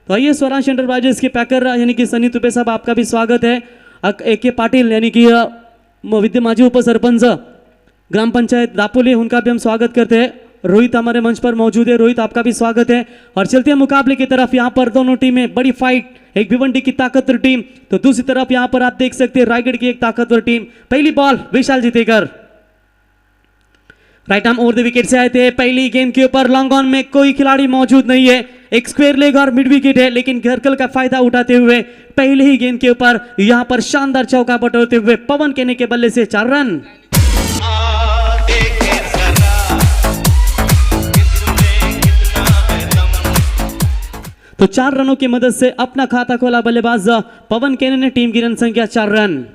तो आइए स्वराज एंटरप्राइजेस के पैकर यानी कि सनी तुपे साहब, आपका भी स्वागत है। AK पाटिल यानी कि विद्य माजी उप सरपंच ग्राम पंचायत दापोली, उनका भी हम स्वागत करते हैं। रोहित हमारे मंच पर मौजूद है, रोहित आपका भी स्वागत है। और चलते हैं मुकाबले की तरफ। यहाँ पर दोनों टीमें बड़ी फाइट, एक भिवंडी की ताकतवर टीम तो दूसरी तरफ यहाँ पर आप देख सकते हैं रायगढ़ की एक ताकतवर टीम। पहली ball Vishal Jitekar right arm over the wicket से आए थे। पहली गेंद के ऊपर लॉन्ग ऑन में कोई खिलाड़ी मौजूद नहीं है, एक स्क्वायर लेग और मिड विकेट है, लेकिन घरकल का फायदा उठाते हुए पहले ही गेंद के ऊपर यहां पर शानदार चौका बटोरते हुए पवन केने के बल्ले से 4 रन। तो 4 रनों की मदद से अपना खाता खोला बल्लेबाज पवन केने ने। टीम की रन संख्या 4 रन।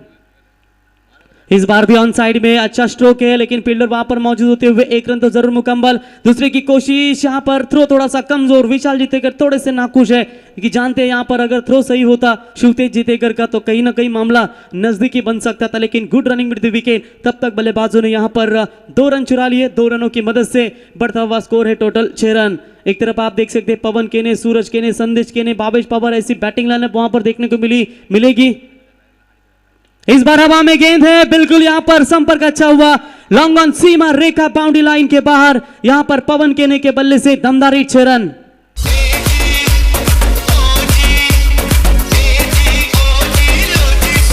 इस बार भी ऑन साइड में अच्छा स्ट्रोक है, लेकिन फील्डर वहां पर मौजूद होते हुए 1 रन तो जरूर मुकम्मल। दूसरे की कोशिश, यहां पर थ्रो थोड़ा सा कमजोर, विशाल जीतेकर थोड़े से नाखुश है कि जानते हैं यहां पर अगर थ्रो सही होता शिवतेज जीतेकर का तो कहीं ना कहीं मामला नजदीकी बन सकता था, लेकिन गुड रनिंग विद द विकेट। तब तक बल्लेबाजों ने यहां पर 2 रन चुरा लिए। 2 रनों की मदद से बढ़ता हुआ स्कोर है टोटल 6 रन। एक तरफ आप देख सकते हैं पवन केने, सूरज केने, संदेश केने, बाबेश पवार, ऐसी बैटिंग लाइनअप वहां पर देखने को मिलेगी। इस बार हवा में गेंद है, बिल्कुल यहां पर संपर्क अच्छा हुआ, लॉन्ग ऑन सीमा रेखा बाउंड्री लाइन के बाहर। यहां पर पवन केने के बल्ले से दमदार 6 रन।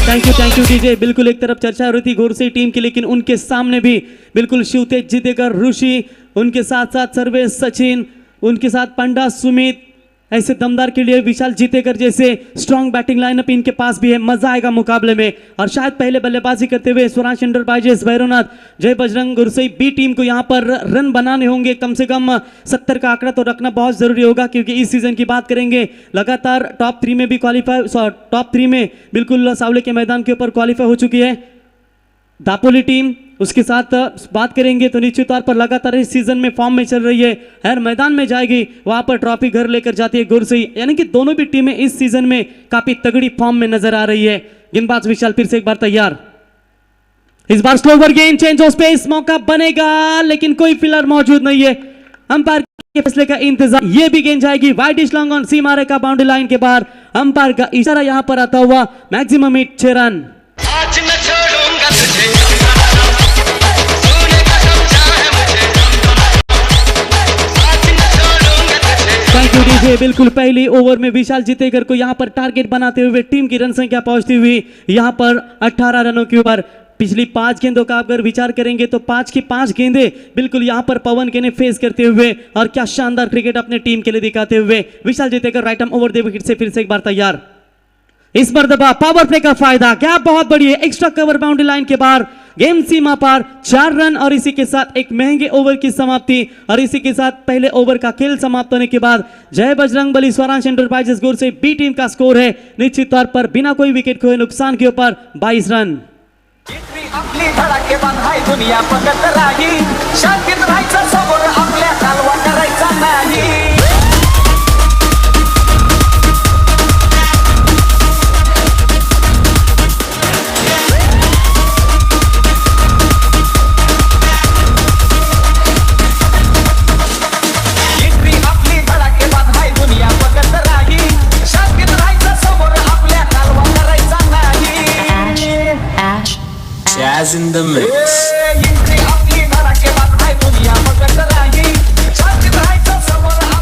Thank you DJ. बिल्कुल एक तरफ चर्चा हो रही थी घोरसे टीम की, लेकिन उनके सामने भी बिल्कुल शिवतेज जीतेकर, ऋषि, उनके साथ साथ सर्वेश, सचिन, उनके साथ पंडा, सुमित, ऐसे दमदार के लिए विशाल जीतेकर जैसे स्ट्रॉन्ग बैटिंग लाइनअप इनके पास भी है। मजा आएगा मुकाबले में। और शायद पहले बल्लेबाजी करते हुए स्वराज एंटरप्राइजेस, भैरवनाथ, जय बजरंग, गुरसई बी टीम को यहां पर रन बनाने होंगे। कम से कम 70 का आंकड़ा तो रखना बहुत जरूरी होगा, क्योंकि इस सीजन की बात करेंगे लगातार टॉप 3 में भी क्वालिफाई, टॉप 3 में बिल्कुल सावले के मैदान के ऊपर क्वालिफाई हो चुकी है दापोली टीम। उसके साथ बात करेंगे तो निश्चित तौर पर लगातार इस सीजन में फॉर्म में चल रही है, हर मैदान में जाएगी, वहां पर ट्रॉफी घर लेकर जाती है गुरसई। यानी कि दोनों भी टीमें इस सीजन में काफी तगड़ी फॉर्म में नजर आ रही है। गेंदबाज विशाल फिर से एक बार तैयार। इस बार स्लोवर गेंद, चेंज ऑफ स्पेस, मौका बनेगा, लेकिन कोई फिलर मौजूद नहीं है। अंपायर के फैसले का इंतजार। ये भी गेंद जाएगी वाइड इश लॉन्ग ऑन सीमा रेखा बाउंड्री लाइन के बाहर। अंपायर का इशारा यहां पर आता हुआ मैक्सिमम हिट 6 रन। Thank you DJ. बिल्कुल पहली ओवर में विशाल जीतेकर को यहां पर टारगेट बनाते हुए टीम की रन संख्या पहुंचती हुई यहां पर 18 रनों के ऊपर। पिछली 5 गेंदों का अगर विचार करेंगे तो 5 की 5 गेंदें बिल्कुल यहां पर पवन केने फेस करते हुए, और क्या शानदार क्रिकेट अपने टीम के लिए दिखाते हुए Vishal Jitekar right arm over the wicket से फिर से एक बार तैयार। इस मर्तबा पावर प्ले का फायदा, क्या बहुत बड़ी है, एक्स्ट्रा कवर बाउंड्री लाइन के बाहर, गेम सीमा पार, 4 रन। और इसी के साथ एक महंगे ओवर की समाप्ति, और इसी के साथ पहले ओवर का खेल समाप्त होने के बाद जय बजरंग बली स्वराज एंटरप्राइजेस गुर से बी टीम का स्कोर है निश्चित तौर पर बिना कोई विकेट खोए नुकसान के ऊपर 22 रन। आपली धडाकेबाज हाय दुनिया बघत राही, शांतीत राहायचं समोर आपल्या कालवा करायचा नाही। Jazz in the mix.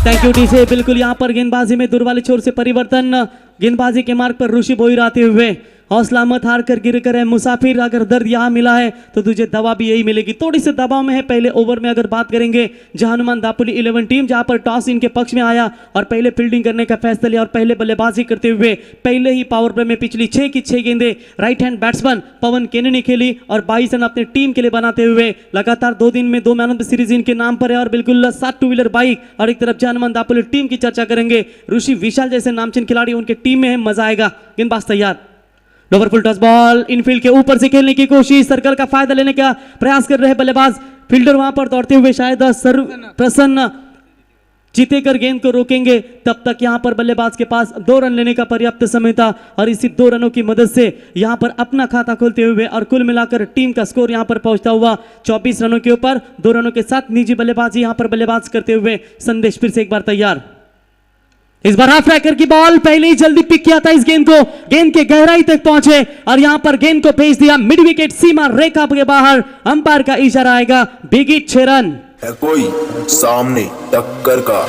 Thank you DJ. बिल्कुल यहां पर गेंदबाजी में दूर वाले छोर से परिवर्तन, गेंदबाजी के मार्ग पर ऋषि बोईर आते हुए। हौसला मत हार कर गिर कर है मुसाफिर, अगर दर्द यहाँ मिला है तो तुझे दवा भी यही मिलेगी। थोड़ी सी दबाव में है पहले ओवर में। अगर बात करेंगे जहां हनुमान दापोली 11 टीम, जहां पर टॉस इनके पक्ष में आया और पहले फील्डिंग करने का फैसला लिया और पहले बल्लेबाजी करते हुए पहले ही पावर प्ले में पिछली 6 की 6 गेंदें राइट हैंड बैट्समैन पवन केने ने खेली और 22 रन अपने टीम के लिए बनाते हुए लगातार 2 दिन में 2 मैन ऑफ द सीरीज इनके नाम पर है। और बिल्कुल 7 टू व्हीलर बाइक। और एक तरफ जहां हनुमान दापोली टीम की चर्चा करेंगे, ऋषि विशाल जैसे नामचीन खिलाड़ी उनके टीम में है, मजा आएगा। गेंदबाज तैयार। ओवरफुल टच बॉल, इनफील्ड के ऊपर से खेलने की कोशिश, सर्कल का फायदा लेने का प्रयास कर रहे हैं बल्लेबाज। फील्डर वहां पर दौड़ते हुए शायद प्रसन्न जीतेकर गेंद को रोकेंगे, तब तक यहां पर बल्लेबाज के पास 2 रन लेने का पर्याप्त समय था। और इसी 2 रनों की मदद से यहां पर अपना खाता खोलते हुए और कुल मिलाकर टीम का स्कोर यहां पर पहुंचता हुआ 24 रनों के ऊपर। 2 रनों के साथ निजी बल्लेबाजी यहां पर बल्लेबाज करते हुए संदेश फिर से एक बार तैयार। इस बार हाफ ट्रैकर की बॉल पहले ही जल्दी पिक किया था इस गेंद को, गेंद के गहराई तक पहुंचे और यहां पर गेंद को भेज दिया मिड विकेट सीमा रेखा के बाहर। अंपायर का इशारा आएगा, बिग 6 रन। है कोई सामने टक्कर का।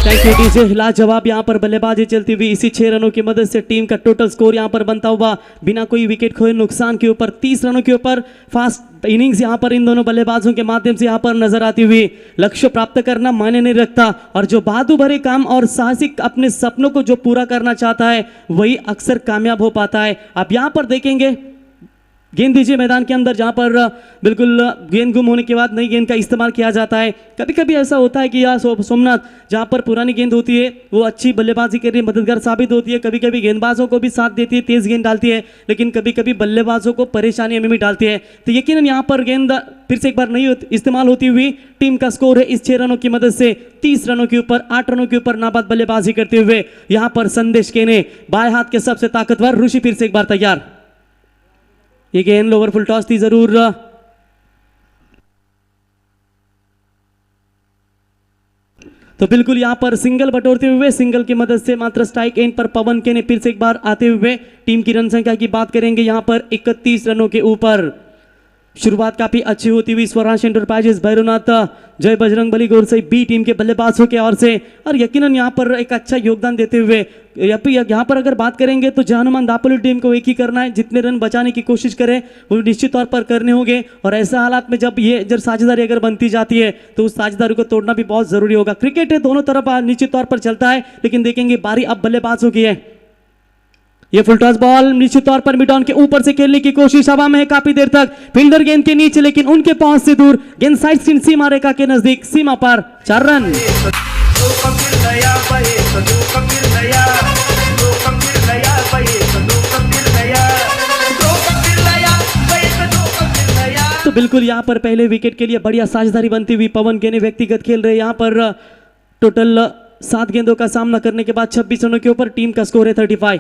Thank you DJ. लाजवाब यहां पर बल्लेबाजी चलती हुई इसी 6 रनों की मदद से टीम का टोटल स्कोर यहां पर बनता हुआ बिना कोई विकेट खोए नुकसान के ऊपर 30 रनों के ऊपर। फास्ट इनिंग्स यहां पर इन दोनों बल्लेबाजों के माध्यम से यहां पर नजर आती हुई। लक्ष्य प्राप्त करना मायने नहीं रखता और जो बहादुर भरे काम और साहसिक अपने सपनों को जो पूरा करना चाहता है वही अक्सर कामयाब हो पाता है। आप यहां पर देखेंगे गेंद दीजिए मैदान के अंदर, जहां पर बिल्कुल गेंद गुम होने के बाद नई गेंद का इस्तेमाल किया जाता है। कभी कभी ऐसा होता है कि यार सोमनाथ, जहां पर पुरानी गेंद होती है वो अच्छी बल्लेबाजी के लिए मददगार साबित होती है, कभी कभी गेंदबाजों को भी साथ देती है, तेज गेंद डालती है, लेकिन कभी कभी बल्लेबाजों को परेशानी में भी डालती है। तो यकीनन यहाँ पर गेंद फिर से एक बार नहीं इस्तेमाल होती हुई टीम का स्कोर है इस 6 रनों की मदद से 30 रनों के ऊपर। 8 रनों के ऊपर नाबाद बल्लेबाजी करते हुए यहाँ पर संदेश केने, बाएं हाथ के सबसे ताकतवर ऋषि फिर से एक बार तैयार। ये गेंद लोअर फुल टॉस थी जरूर, तो बिल्कुल यहां पर सिंगल बटोरते हुए सिंगल की मदद से मात्र स्ट्राइक एंड पर पवन के ने फिर से एक बार आते हुए टीम की रन संख्या की बात करेंगे यहां पर 31 रनों के ऊपर। शुरुआत काफी अच्छी होती हुई स्वराज एंटरप्राइजेस भैरवनाथ जय बजरंगबली गोरसई बी टीम के बल्लेबाजों के ओर से, और यकीनन यहां पर एक अच्छा योगदान देते हुए यहां पर अगर बात करेंगे तो जहानुमान दापोली टीम को एक ही करना है, जितने रन बचाने की कोशिश करें वो निश्चित तौर पर करने होंगे। और ऐसा हालात में जब ये जब साझेदारी अगर बनती जाती है तो उस साझेदारी को तोड़ना भी बहुत जरूरी होगा। क्रिकेट है, दोनों तरफ निश्चित तौर पर चलता है, लेकिन देखेंगे बारी अब बल्लेबाजों की है। ये फुल टॉस बॉल निश्चित तौर पर मिड ऑन के ऊपर से खेलने की कोशिश, हवा में है काफी देर तक, फील्डर गेंद के नीचे लेकिन उनके पहुंच से दूर, गेंद साइड स्क्रीन सीमा रेखा के नजदीक, सीमा पर 4 रन। तो बिल्कुल यहां पर पहले विकेट के लिए बढ़िया साझेदारी बनती हुई पवन के ने व्यक्तिगत खेल रहे, यहां पर टोटल 7 गेंदों का सामना करने के बाद 26 रनों के ऊपर टीम का स्कोर है 35।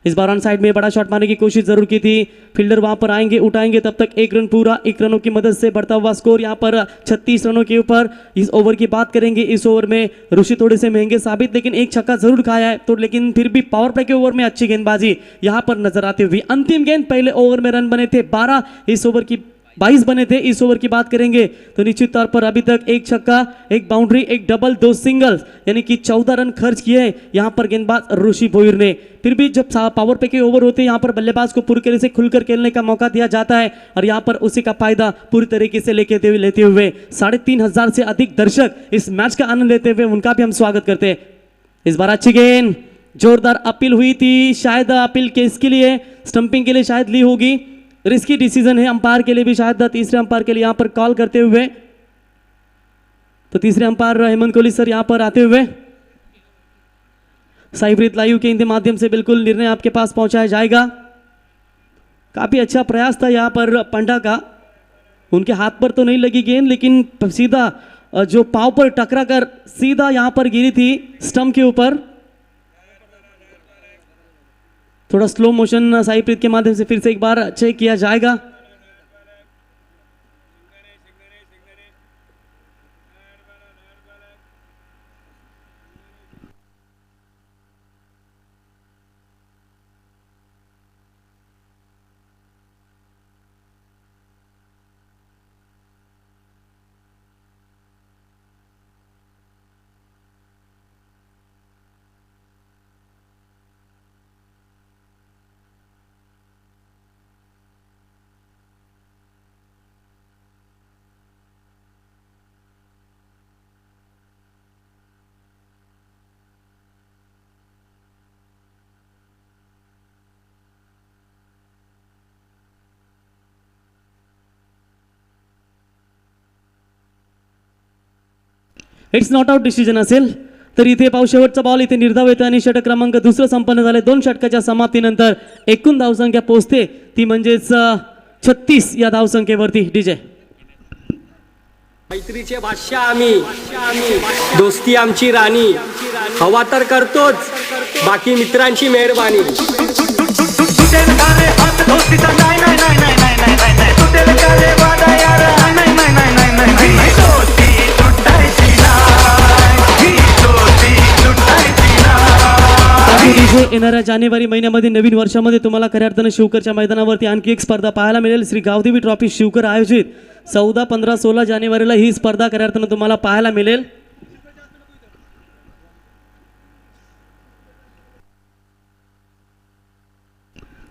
इस बार ऑन साइड में बड़ा शॉट मारने की कोशिश जरूर की थी, फील्डर वहां पर आएंगे उठाएंगे, तब तक 1 रन पूरा, 1 रनों की मदद से बढ़ता हुआ स्कोर यहां पर 36 रनों के ऊपर। इस ओवर की बात करेंगे, इस ओवर में ऋषि थोड़े से महंगे साबित, लेकिन एक छक्का जरूर खाया है, तो लेकिन फिर भी पावर प्ले के ओवर में अच्छी गेंदबाजी यहां पर नजर आती हुई। अंतिम गेंद, पहले ओवर में रन बने थे 12, इस ओवर की 22 बने थे। इस ओवर की बात करेंगे तो निश्चित तौर पर अभी तक 1 छक्का, 1 बाउंड्री, 1 डबल, 2 सिंगल, यानी कि 14 रन खर्च किए यहां पर गेंदबाज ऋषि भोईर ने। फिर भी जब पावर प्ले के ओवर होते हैं यहां पर बल्लेबाज को पूरी तरह से खुलकर खेलने का मौका दिया जाता है और यहां पर उसी का फायदा पूरी तरीके से लेते हुए 3,500 से अधिक दर्शक इस मैच का आनंद लेते हुए उनका भी हम स्वागत करते हैं। इस बार अच्छी गेंद, जोरदार अपील हुई थी, शायद अपील केस के लिए, स्टंपिंग के लिए शायद ली होगी, रिस्की डिसीजन है अंपायर के लिए भी, शायद तीसरे अंपायर के लिए यहां पर कॉल करते हुए, तो तीसरे अंपायर हेमंत कोहली सर यहां पर आते हुए साइब्रित लाइव के इनके माध्यम से बिल्कुल निर्णय आपके पास पहुंचाया जाएगा। काफी अच्छा प्रयास था यहां पर पंडा का, उनके हाथ पर तो नहीं लगी गेंद, लेकिन सीधा जो पाव पर टकरा कर सीधा यहां पर गिरी थी स्टंप के ऊपर। थोड़ा स्लो मोशन साईप्रीत के माध्यम से फिर से एक बार चेक किया जाएगा। इट्स नॉट आउट डिसिजन असेल तर इथे पाहू शेवटचा बॉल इथे निर्धाव येतो आणि षटक क्रमांक दुसरं संपन्न झाले। 2 षटकाच्या समाप्तीनंतर एकूण धावसंख्या पोहोचते ती म्हणजेच 36 या धावसंख्येवरती। डीजे मैत्रीचे बादशाह आम्ही, दोस्ती आमची राणी, हवा तर करतोच, बाकी मित्रांची मेहरबानी. तुटेल का रे हात दोस्तीचा नाही नाही नाही नाही नाही नाही नाही नाही तुटेल का रे वादा यार नाही नाही नाही नाही नाही नाही दोस्ती तुटायची नाही ही दोस्ती तुटायची नाही. डीजे येणाऱ्या जानेवारी महिन्यामध्ये नवीन वर्षामध्ये तुम्हाला खऱ्या अर्थाने शिवकरच्या मैदानावरती आणखी एक स्पर्धा पाहायला मिळेल. श्री गावदेवी ट्रॉफी शिवकर आयोजित 14, 15, 16 जानेवारीला ही स्पर्धा खऱ्या अर्थाने तुम्हाला पाहायला मिळेल.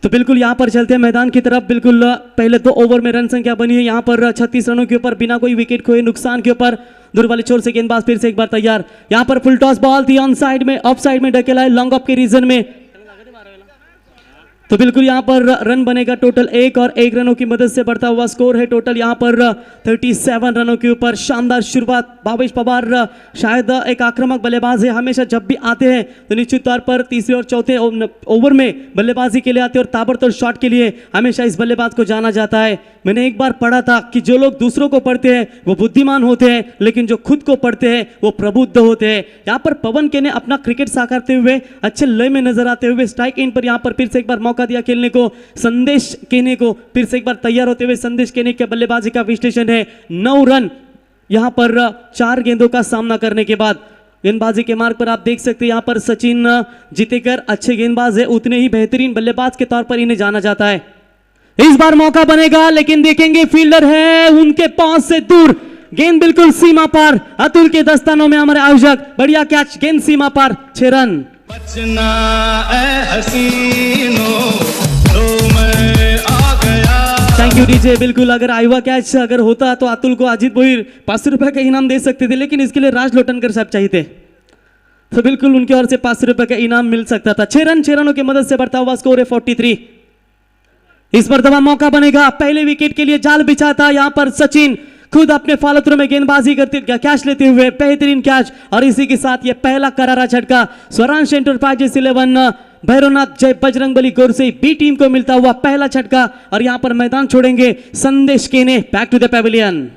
तो बिल्कुल यहाँ पर चलते हैं मैदान की तरफ. बिल्कुल पहले 2 ओवर में रन संख्या बनी है यहाँ पर 36 रनों के ऊपर बिना कोई विकेट खोए नुकसान के ऊपर. दूर वाले छोर से गेंदबाज फिर से एक बार तैयार. यहाँ पर फुल टॉस बॉल थी ऑन साइड में, ऑफ साइड में ढकेला है लॉन्ग ऑफ के रीजन में. तो बिल्कुल यहाँ पर रन बनेगा टोटल 1 और 1 रनों की मदद से बढ़ता हुआ स्कोर है टोटल यहाँ पर 37 रनों के ऊपर. शानदार शुरुआत. भावेश पवार शायद एक आक्रामक बल्लेबाज है, हमेशा जब भी आते हैं तो निश्चित तौर पर तीसरे और चौथे ओवर में बल्लेबाजी के लिए आते हैं और ताबड़तोड़ शॉट के लिए हमेशा इस बल्लेबाज को जाना जाता है. मैंने एक बार पढ़ा था कि जो लोग दूसरों को पढ़ते हैं वो बुद्धिमान होते हैं, लेकिन जो खुद को पढ़ते हैं वो प्रबुद्ध होते हैं. यहाँ पर पवन के ने अपना क्रिकेट साकारते हुए अच्छे लय में नजर आते हुए स्ट्राइक इन पर यहाँ पर फिर से एक बार मौका दिया खेलने को. संदेश केने को फिर से एक बार तैयार होते हुए संदेश केने के बल्लेबाजी का विश्लेषण है. 9 रन यहां पर 4 गेंदों का सामना करने के बाद. गेंदबाजी के मार्ग पर आप देख सकते हैं यहां पर सचिन जीतेकर अच्छे गेंदबाज है, उतने ही बेहतरीन बल्लेबाज के तौर पर इन्हें जाना जाता है. इस बार मौका बनेगा, लेकिन देखेंगे फील्डर है उनके पहुंच से दूर. गेंद बिल्कुल सीमा पार. अतुल के दस्तानों में हमारे आयोजक. बढ़िया कैच, गेंद सीमा पार. 6 रन. बचना ऐ हसीनो तो मैं आ गया. Thank you DJ. बिल्कुल अगर आईवा कैच अगर होता तो अतुल को अजीत भोईर 500 रुपए का इनाम दे सकते थे, लेकिन इसके लिए राज लोटनकर साहब चाहिए थे, तो बिल्कुल उनकी ओर से 500 रुपए का इनाम मिल सकता था. 6 रनों की मदद से बढ़ता हुआ स्कोर है 43. इस पर दबा मौका बनेगा. पहले विकेट के लिए जाल बिछाता यहाँ पर सचिन, खुद अपने फालतू में गेंदबाजी करते कैच लेते हुए बेहतरीन कैच. और इसी के साथ ये पहला करारा झटका स्वरांश एंटरप्राइजेस 11 भैरवनाथ जय बजरंगबली गोरसे बी टीम को मिलता हुआ पहला झटका. और यहाँ पर मैदान छोड़ेंगे संदेश केने. Back to the pavilion.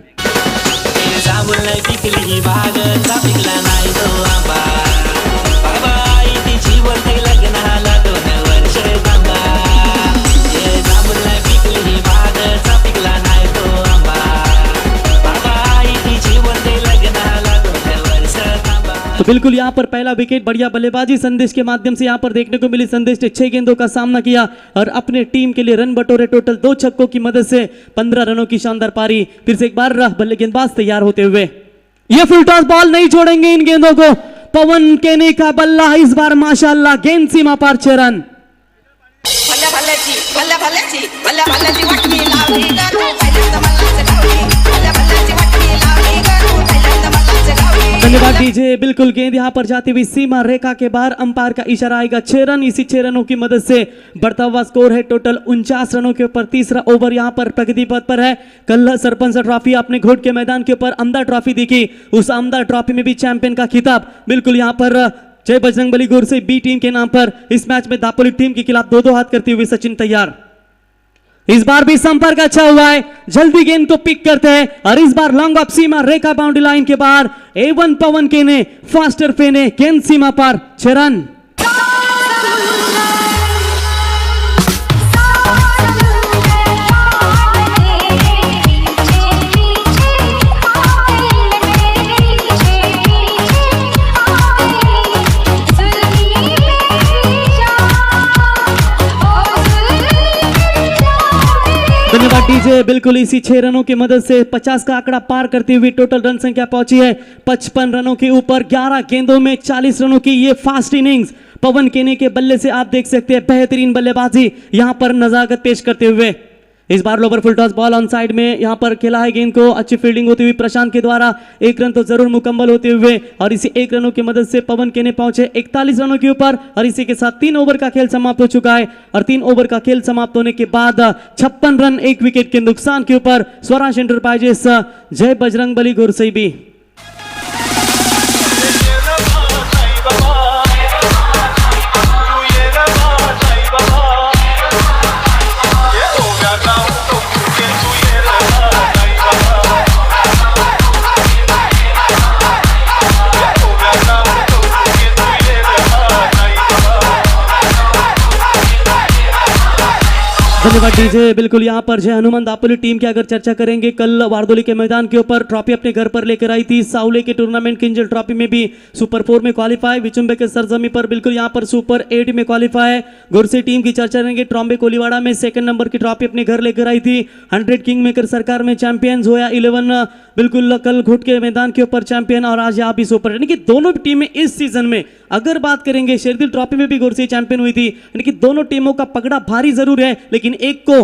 तो बिल्कुल यहाँ पर पहला विकेट. बढ़िया बल्लेबाजी संदेश के माध्यम से यहाँ पर देखने को मिली. संदेश ने 6 गेंदों का सामना किया और अपने टीम के लिए रन बटोरे. टोटल 2 छक्कों की मदद से 15 रनों की शानदार पारी. फिर से एक बार बल्ले गेंदबाज तैयार होते हुए. ये फुल टॉस बॉल नहीं छोड़ेंगे इन गेंदों को. पवन केने का बल्ला इस बार माशाल्लाह. गेंद सीमा पार. 6 रन. धन्यवाद डीजे. बिल्कुल गेंद यहां पर जाती हुई सीमा रेखा के बाहर. अंपायर का इशारा आएगा. 6 रन. इसी 6 रनों की मदद से बढ़ता हुआ स्कोर है टोटल 49 रनों के ऊपर. तीसरा ओवर यहां पर प्रगति पथ पर है. कल सरपंच ट्रॉफी आपने घोट के मैदान के ऊपर आमदार ट्रॉफी देखी, उस आमदार ट्रॉफी में भी चैंपियन का खिताब बिल्कुल यहां पर जय बजरंगबली गोरसे बी टीम के नाम पर. इस मैच में दापोली टीम के खिलाफ 2-2 हाथ करते हुए सचिन तैयार. इस बार भी संपर्क अच्छा हुआ है. जल्दी गेंद को पिक करते हैं और इस बार लॉन्ग ऑफ सीमा रेखा बाउंड्री लाइन के बाहर. A1 पवन केने फास्टर फेने. गेंद सीमा पार. 6 रन. धन्यवाद डीजे. बिल्कुल इसी 6 रनों की मदद से 50 का आंकड़ा पार करती हुई टोटल रन संख्या पहुंची है 55 रनों के ऊपर. 11 गेंदों में 40 रनों की ये फास्ट इनिंग्स पवन केने के बल्ले से आप देख सकते हैं. बेहतरीन बल्लेबाजी यहां पर नजाकत पेश करते हुए. इस बार lower full toss ball on side में यहां पर खेला है गेंद को. अच्छी फील्डिंग होती हुई प्रशांत के द्वारा 1 रन तो जरूर मुकम्मल होते हुए. और इसी 1 रनों की मदद से पवन केने पहुंचे 41 रनों के ऊपर. और इसी के साथ 3 ओवर का खेल समाप्त हो चुका है. और 3 ओवर का खेल समाप्त होने के बाद 56 रन 1 विकेट के नुकसान के ऊपर स्वराज एंटरप्राइजेस जय बजरंगबली गोरसे बी. धन्यवाद डीजे। बिल्कुल यहाँ पर जय हनुमान दापोली टीम की अगर चर्चा करेंगे, कल वारदोली के मैदान के ऊपर ट्रॉफी अपने घर पर लेकर आई थी। सावले के टूर्नामेंट किंजल ट्रॉफी में भी सुपर 4 में क्वालिफाई, विचुम्बे के सरजमी पर बिल्कुल यहाँ पर सुपर 8 में क्वालिफाई। गुरसी टीम की चर्चा करेंगे, ट्रॉम्बे कोलीवाड़ा में सेकंड नंबर की ट्रॉफी अपने घर लेकर आई थी। 100 किंग मेकर सरकार में चैंपियन, जोया 11 बिल्कुल कल घुट के मैदान के ऊपर चैंपियन, और आज यहाँ भी सुपर, यानी कि दोनों टीमें इस सीजन में अगर बात करेंगे, शेरदिल ट्रॉफी में भी गुरसी चैंपियन हुई थी, यानी कि दोनों टीमों का पकड़ा भारी जरूर है, लेकिन एक को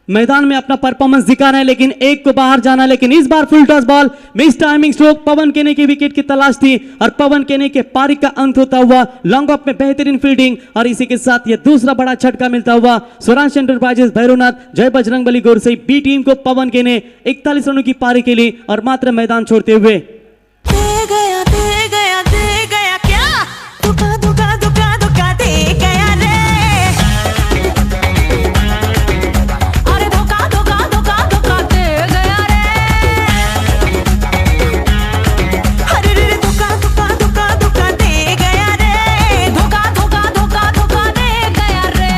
मैदान में अपना परफॉर्मेंस दिखाना है, लेकिन एक को बाहर जाना है। लेकिन इस बार full toss ball miss timing stroke, Pawan Kene की विकेट की तलाश थी और पवन केने के पारी का अंत होता हुआ लॉन्ग ऑफ में बेहतरीन फील्डिंग, और इसी के साथ यह दूसरा बड़ा झटका मिलता हुआ स्वराज एंटरप्राइजेस भैरवनाथ जय बजरंगबली गोरसई बी टीम को। पवन केने 41 रनों की पारी के लिए और मात्र मैदान छोड़ते हुए दे गया क्या धोखा धोखा धोखा धोखा दे गया रे, अरे धोखा धोखा धोखा धोखा दे गया रे, अरे रे धोखा धोखा धोखा धोखा दे गया रे, धोखा धोखा धोखा धोखा दे गया रे।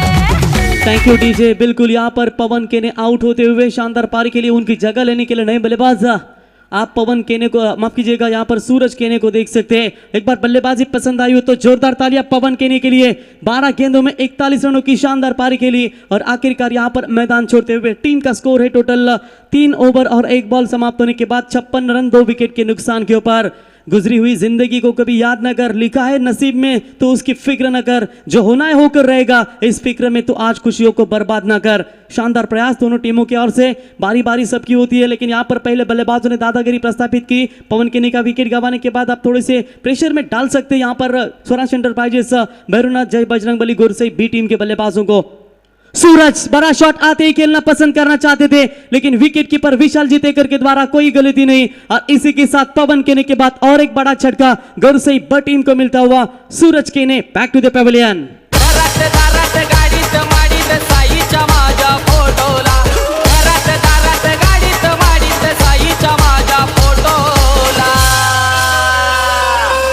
Thank you DJ. बिल्कुल यहाँ पर पवन केने आउट होते हुए शानदार पारी के लिए उनकी जगह लेने के लिए नए बल्लेबाज आप पवन केने को, माफ कीजिएगा, यहाँ पर सूरज केने को देख सकते हैं। एक बार बल्लेबाजी पसंद आई हो तो जोरदार तालियां पवन केने के लिए। 12 गेंदों में 41 रनों की शानदार पारी के लिए और आखिरकार यहाँ पर मैदान छोड़ते हुए टीम का स्कोर है टोटल 3 ओवर और 1 बॉल समाप्त होने के बाद 56 रन 2 विकेट के नुकसान के ऊपर। गुजरी हुई जिंदगी को कभी याद न कर, लिखा है नसीब में तो उसकी फिक्र न कर, जो होना है होकर रहेगा, इस फिक्र में तो आज खुशियों को बर्बाद न कर। शानदार प्रयास दोनों टीमों की ओर से, बारी बारी सबकी होती है, लेकिन यहाँ पर पहले बल्लेबाजों ने दादागिरी प्रस्थापित की। पवन केने का विकेट गंवाने के बाद आप थोड़े से प्रेशर में डाल सकते हैं यहाँ पर स्वराज एंटरप्राइजेस भैरवनाथ जय बजरंगबली गोरसई बी टीम के बल्लेबाजों को। सूरज बड़ा शॉट आते ही खेलना पसंद करना चाहते थे, लेकिन विकेट कीपर विशाल जीतेकर के द्वारा कोई गलती नहीं, और इसी के साथ पवन केने के बाद और एक बड़ा झटका गोरसई ब टीम को मिलता हुआ। सूरज केने बैक टू द पेविलियन। गाडीत माडीत साईच्या माझ्या फोटोला, गाडीत माडीत साईच्या माझ्या फोटोला,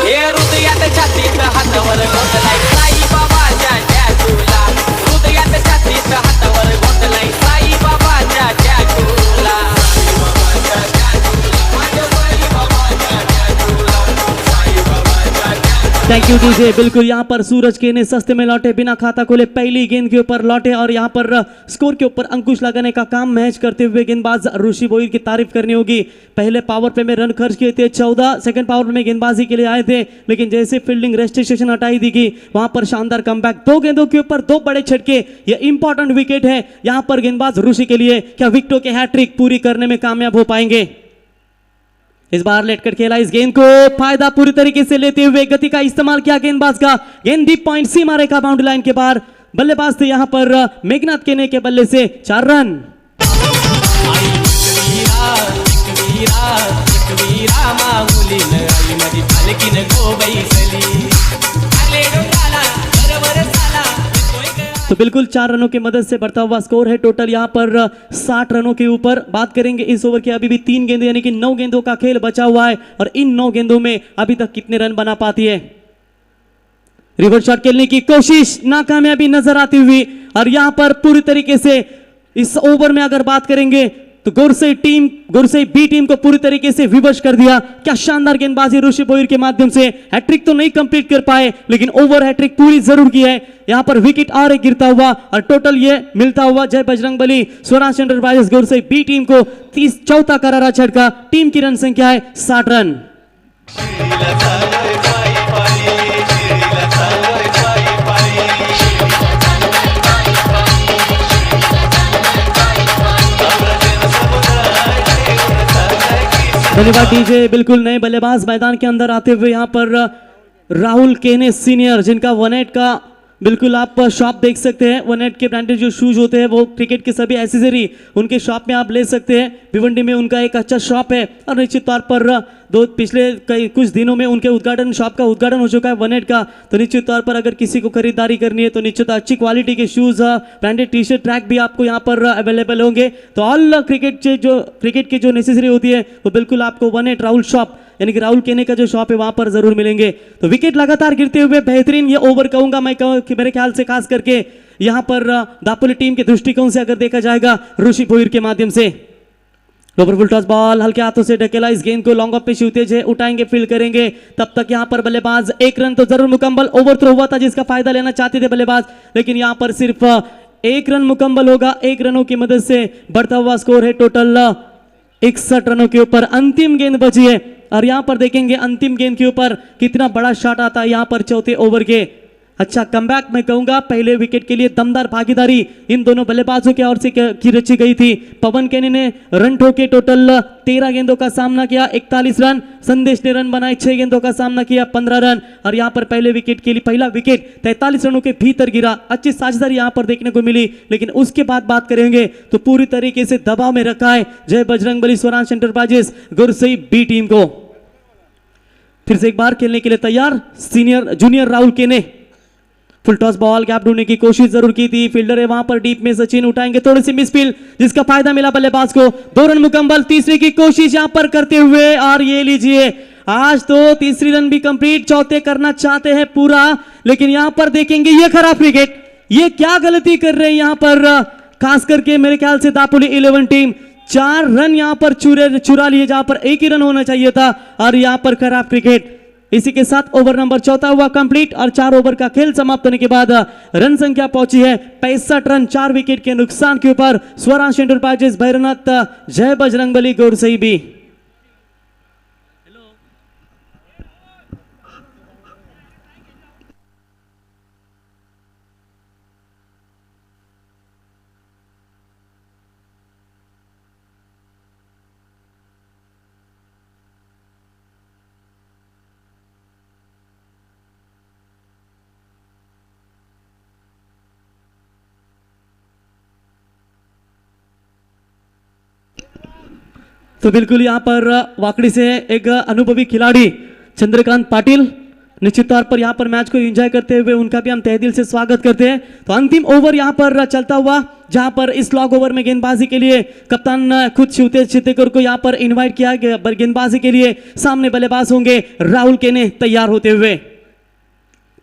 हे हृदयात छातीत हातावर गोठलाय साई बाबाच्या टॅटूला, हृदयात छातीत हातावर गोठलाय साई बाबाच्या टॅटूला, माझ्या साई बाबाच्या टॅटूला, साई बाबाच्या टॅटूला। Thank you DJ. बिल्कुल यहाँ पर सूरज केने सस्ते में लौटे, बिना खाता खोले पहली गेंद के ऊपर लौटे, और यहाँ पर स्कोर के ऊपर अंकुश लगाने का काम मैच करते हुए गेंदबाज ऋषि बोईर की तारीफ करनी होगी। पहले पावर प्ले में रन खर्च किए थे 14, सेकंड पावर प्ले में गेंदबाजी के लिए आए थे, लेकिन जैसे फील्डिंग रेस्ट्रिक्शन हटाई दी गई, वहां पर शानदार कमबैक, 2 गेंदों के ऊपर 2 बड़े छटके, यह इंपॉर्टेंट विकेट है यहाँ पर गेंदबाज ऋषि के लिए। क्या विकेटों के हैट्रिक पूरी करने में कामयाब हो पाएंगे? इस बार लेटकर खेला, इस गेंद को फायदा पूरी तरीके से लेते हुए गति का इस्तेमाल किया गेंदबाज का, गेंद डीप पॉइंट सीमा रेखा बाउंड्री लाइन के बाहर। बल्लेबाज थे यहाँ पर मेघनाथ केने के बल्ले से 4 रन। तो बिल्कुल 4 रनों की मदद से बढ़ता हुआ स्कोर है टोटल यहाँ पर 60 रनों के ऊपर। बात करेंगे इस ओवर के, अभी भी 3 गेंदों यानी कि 9 गेंदों का खेल बचा हुआ है, और इन 9 गेंदों में अभी तक कितने रन बना पाती है। रिवर्स शॉट खेलने की कोशिश नाकामयाबी नजर आती हुई, और यहां पर पूरी तरीके से इस ओवर में अगर बात करेंगे तो गोरसई बी टीम को पूरी तरीके से विवश कर दिया। क्या शानदार गेंदबाजी ऋषि बोईर के माध्यम से, हैट्रिक तो नहीं कंप्लीट कर पाए, लेकिन ओवर हैट्रिक पूरी जरूर की है। यहां पर विकेट और एक गिरता हुआ, और टोटल ये मिलता हुआ जय बजरंगबली स्वराज एंटरप्राइजेस गोरसई बी टीम को 34 करारा झटका। टीम की रन संख्या है 60 रन। धन्यवाद डीजे। बिल्कुल नए बल्लेबाज मैदान के अंदर आते हुए यहाँ पर राहुल केने सीनियर, जिनका 1-8 का बिल्कुल आप शॉप देख सकते हैं। 1-8 के ब्रांडेड जो शूज होते हैं, वो क्रिकेट के सभी एसेसरी उनके शॉप में आप ले सकते हैं। भिवंडी में उनका एक अच्छा शॉप है, और निश्चित तौर पर पिछले कुछ दिनों में उनके शॉप का उद्घाटन हो चुका है 1-8 का। तो निश्चित तौर पर अगर किसी को खरीदारी करनी है तो निश्चित अच्छी क्वालिटी के shoes, branded T shirt, track भी आपको यहाँ पर अवेलेबल होंगे। तो ऑल क्रिकेट की जो नेसेसरी होती है वो बिल्कुल आपको 1-8 राहुल शॉप, यानी कि राहुल केने का जो शॉप है वहां पर जरूर मिलेंगे। तो विकेट लगातार गिरते हुए बेहतरीन ये ओवर कहूंगा मैं, मेरे ख्याल से खास करके यहाँ पर दापोली टीम के दृष्टिकोण से अगर देखा जाएगा ऋषि भोईर के माध्यम से। ओवर फुल टॉस बॉल हल्के हाथों से ढकेला, इस गेंद को लॉन्ग ऑफ पे शूतेज है, उठाएंगे फील्ड करेंगे। तब तक यहाँ पर बल्लेबाज एक रन तो जरूर मुकम्मल, ओवर थ्रो हुआ था जिसका फायदा लेना चाहते थे बल्लेबाज, लेकिन यहाँ पर सिर्फ एक रन मुकम्मल होगा। एक रनों की मदद से बढ़ता हुआ स्कोर है टोटल 61 रनों के ऊपर। अंतिम गेंद बची है और यहाँ पर देखेंगे अंतिम गेंद के ऊपर कितना बड़ा शॉट आता है यहाँ पर चौथे ओवर के। अच्छा कमबैक मैं कहूंगा, पहले विकेट के लिए दमदार भागीदारी इन दोनों बल्लेबाजों की ओर से की रची गई थी। पवन केनी ने रन ठोके, टोटल 13 गेंदों का सामना किया, 41 रन। संदेश ने रन बनाए, 6 गेंदों का सामना किया, 15 रन। और यहाँ पर पहले विकेट के लिए पहला विकेट 43 रनों के भीतर गिरा। अच्छी साझेदारी यहाँ पर देखने को मिली, लेकिन उसके बाद बात करेंगे तो पूरी तरीके से दबाव में रखा है जय बजरंगबली स्वराज एंटरप्राइजेस गुरसई बी टीम को। फिर से एक बार खेलने के लिए तैयार जूनियर राहुल केने। फुल टॉस बॉल गैप ढूंढने की कोशिश जरूर की थी, फील्डर है वहां पर डीप में, सचिन उठाएंगे, थोड़ी सी मिसफील्ड जिसका फायदा मिला बल्लेबाज को। 2 रन मुकम्मल, तीसरे की कोशिश यहां पर करते हुए, और ये लीजिए आज तो तीसरी रन भी कंप्लीट, चौथे करना चाहते हैं पूरा, लेकिन यहां पर देखेंगे ये खराब क्रिकेट, ये क्या गलती कर रहे हैं यहां पर खास करके मेरे ख्याल से दापोली 11 टीम। 4 रन यहां पर चुरा लिए जहां पर एक ही रन होना चाहिए था, और यहां पर खराब क्रिकेट। इसी के साथ ओवर नंबर 4 हुआ कंप्लीट और 4 ओवर का खेल समाप्त होने के बाद रन संख्या पहुंची है 65 रन 4 विकेट के नुकसान के ऊपर। स्वराज एंटरप्राइजेस भैरवनाथ जय बजरंगबली गौरसई बी। तो बिल्कुल यहाँ पर वाकड़ी से एक अनुभवी खिलाड़ी चंद्रकांत पाटिल निश्चित तौर पर यहाँ पर मैच को एंजॉय करते हुए उनका भी हम तहे दिल से स्वागत करते हैं। तो अंतिम ओवर यहाँ पर चलता हुआ, जहाँ पर इस लॉग ओवर में गेंदबाजी के लिए कप्तान खुद शिवतेज चित्तेकर को यहाँ पर इनवाइट किया गया। गेंदबाजी के लिए सामने बल्लेबाज होंगे राहुल केने तैयार होते हुए।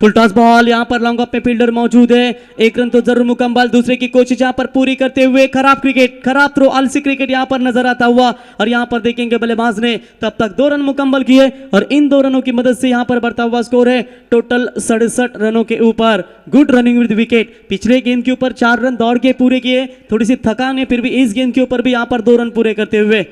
फुल टॉस बॉल यहाँ पर लॉन्ग ऑफ पे फील्डर मौजूद है, एक रन तो जरूर मुकम्मल, दूसरे की कोशिश यहाँ पर पूरी करते हुए। खराब क्रिकेट, खराब थ्रो, आलसी क्रिकेट यहाँ पर नजर आता हुआ, और यहाँ पर देखेंगे बल्लेबाज ने तब तक 2 रन मुकम्मल किए, और इन 2 रनों की मदद से यहाँ पर बढ़ता हुआ स्कोर है टोटल 67 रनों के ऊपर। गुड रनिंग विद विकेट। पिछले गेंद के ऊपर 4 रन दौड़ के पूरे किए, थोड़ी सी थकान है, फिर भी इस गेंद के ऊपर भी यहाँ पर 2 रन पूरे करते हुए।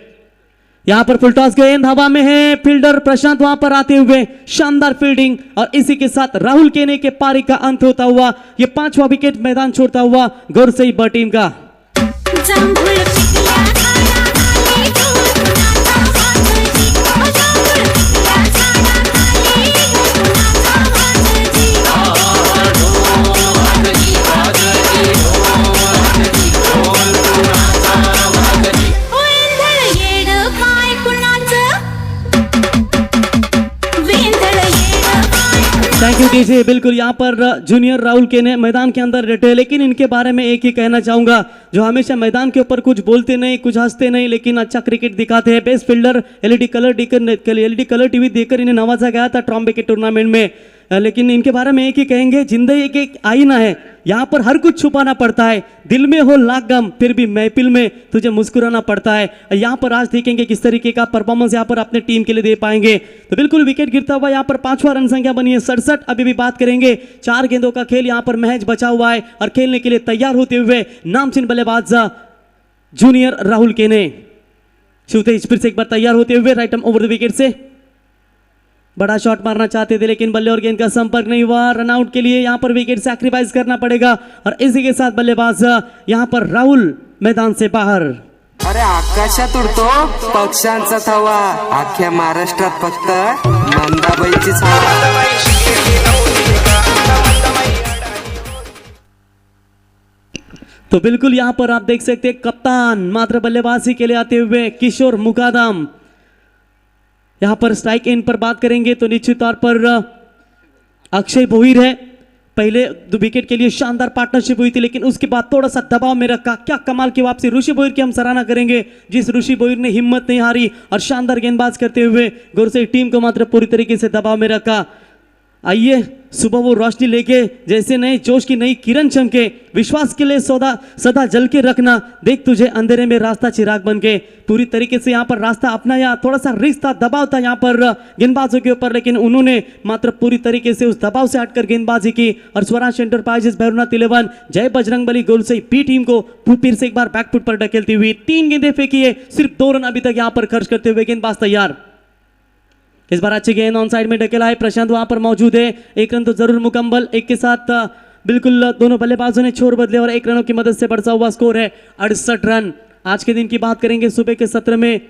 यहां पर फुल टॉस गेंद हवा में है, फील्डर प्रशांत वहां पर आते हुए शानदार फील्डिंग, और इसी के साथ राहुल केने के पारी का अंत होता हुआ ये 5वां विकेट मैदान छोड़ता हुआ गौरसई ब टीम का। Thank you DJ. बिल्कुल यहाँ पर जूनियर राहुल केने मैदान के अंदर डटे, लेकिन इनके बारे में एक ही कहना चाहूंगा, जो हमेशा मैदान के ऊपर कुछ बोलते नहीं, कुछ हंसते नहीं, लेकिन अच्छा क्रिकेट दिखाते हैं। Best fielder LED colour TV देकर इन्हें नवाजा गया था ट्रॉम्बे के टूर्नामेंट में, लेकिन इनके बारे में एक ही कहेंगे, जिंदगी एक आईना है, यहाँ पर हर कुछ छुपाना पड़ता है, दिल में हो लाख गम फिर भी महफिल में तुझे मुस्कुराना पड़ता है। यहाँ पर आज देखेंगे किस तरीके का परफॉर्मेंस यहाँ पर अपने टीम के लिए दे पाएंगे। तो बिल्कुल विकेट गिरता हुआ यहाँ पर 5वां रन संख्या बनी है 67। अभी भी बात करेंगे, 4 गेंदों का खेल यहाँ पर महज बचा हुआ है, और खेलने के लिए तैयार होते हुए नामचीन बल्लेबाज जूनियर राहुल केने। शिवतेज फिर से एक बार तैयार होते हुए right arm over the wicket से बड़ा शॉट मारना चाहते थे, लेकिन बल्ले और गेंद का संपर्क नहीं हुआ। रनआउट के लिए यहाँ पर विकेट सैक्रिफाइस करना पड़ेगा, और इसी के साथ बल्लेबाज यहाँ पर राहुल मैदान से बाहर। अरे आकाशात उडतो पक्ष्यांचा थवा, अख्ख्या महाराष्ट्रात फक्त मंदाबाईचीच हवा। तो बिल्कुल यहाँ पर आप देख सकते हैं कप्तान मात्र बल्लेबाजी के लिए आते हुए किशोर मुकादम। यहाँ पर स्ट्राइक एंड पर बात करेंगे तो निश्चित तौर पर अक्षय भोईर है। पहले 2 विकेट के लिए शानदार पार्टनरशिप हुई थी, लेकिन उसके बाद थोड़ा सा दबाव में रखा। क्या कमाल की वापसी, ऋषि भोईर की हम सराहना करेंगे, जिस ऋषि भोईर ने हिम्मत नहीं हारी और शानदार गेंदबाज करते हुए गौरसई टीम को मात्र पूरी तरीके से दबाव में रखा। आइए सुबह वो रोशनी लेके जैसे नए जोश की नई किरण चमके, विश्वास के लिए सदा जल के रखना, देख तुझे अंधेरे में रास्ता चिराग बन के। पूरी तरीके से यहाँ पर रास्ता अपनाया, थोड़ा सा रिस्क था, दबाव था यहाँ पर गेंदबाजों के ऊपर, लेकिन उन्होंने मात्र पूरी तरीके से उस दबाव से हटकर गेंदबाजी की और स्वराज एंटरप्राइजेस भैरवनाथ 11 जय बजरंगबली गोल से बी टीम को फिर से एक बार बैकफुट पर ढकेलती हुई 3 गेंदें फेंकी है, सिर्फ 2 रन अभी तक यहाँ पर खर्च करते हुए गेंदबाज तैयार। इस बार अच्छी गेंद ऑन साइड में ढकेला है, प्रशांत वहां पर मौजूद है, 1 रन तो जरूर मुकम्मल। एक के साथ बिल्कुल दोनों बल्लेबाजों ने छोर बदले और 1 रनों की मदद से बढ़ता हुआ स्कोर है 68 रन। आज के दिन की बात करेंगे, सुबह के सत्र में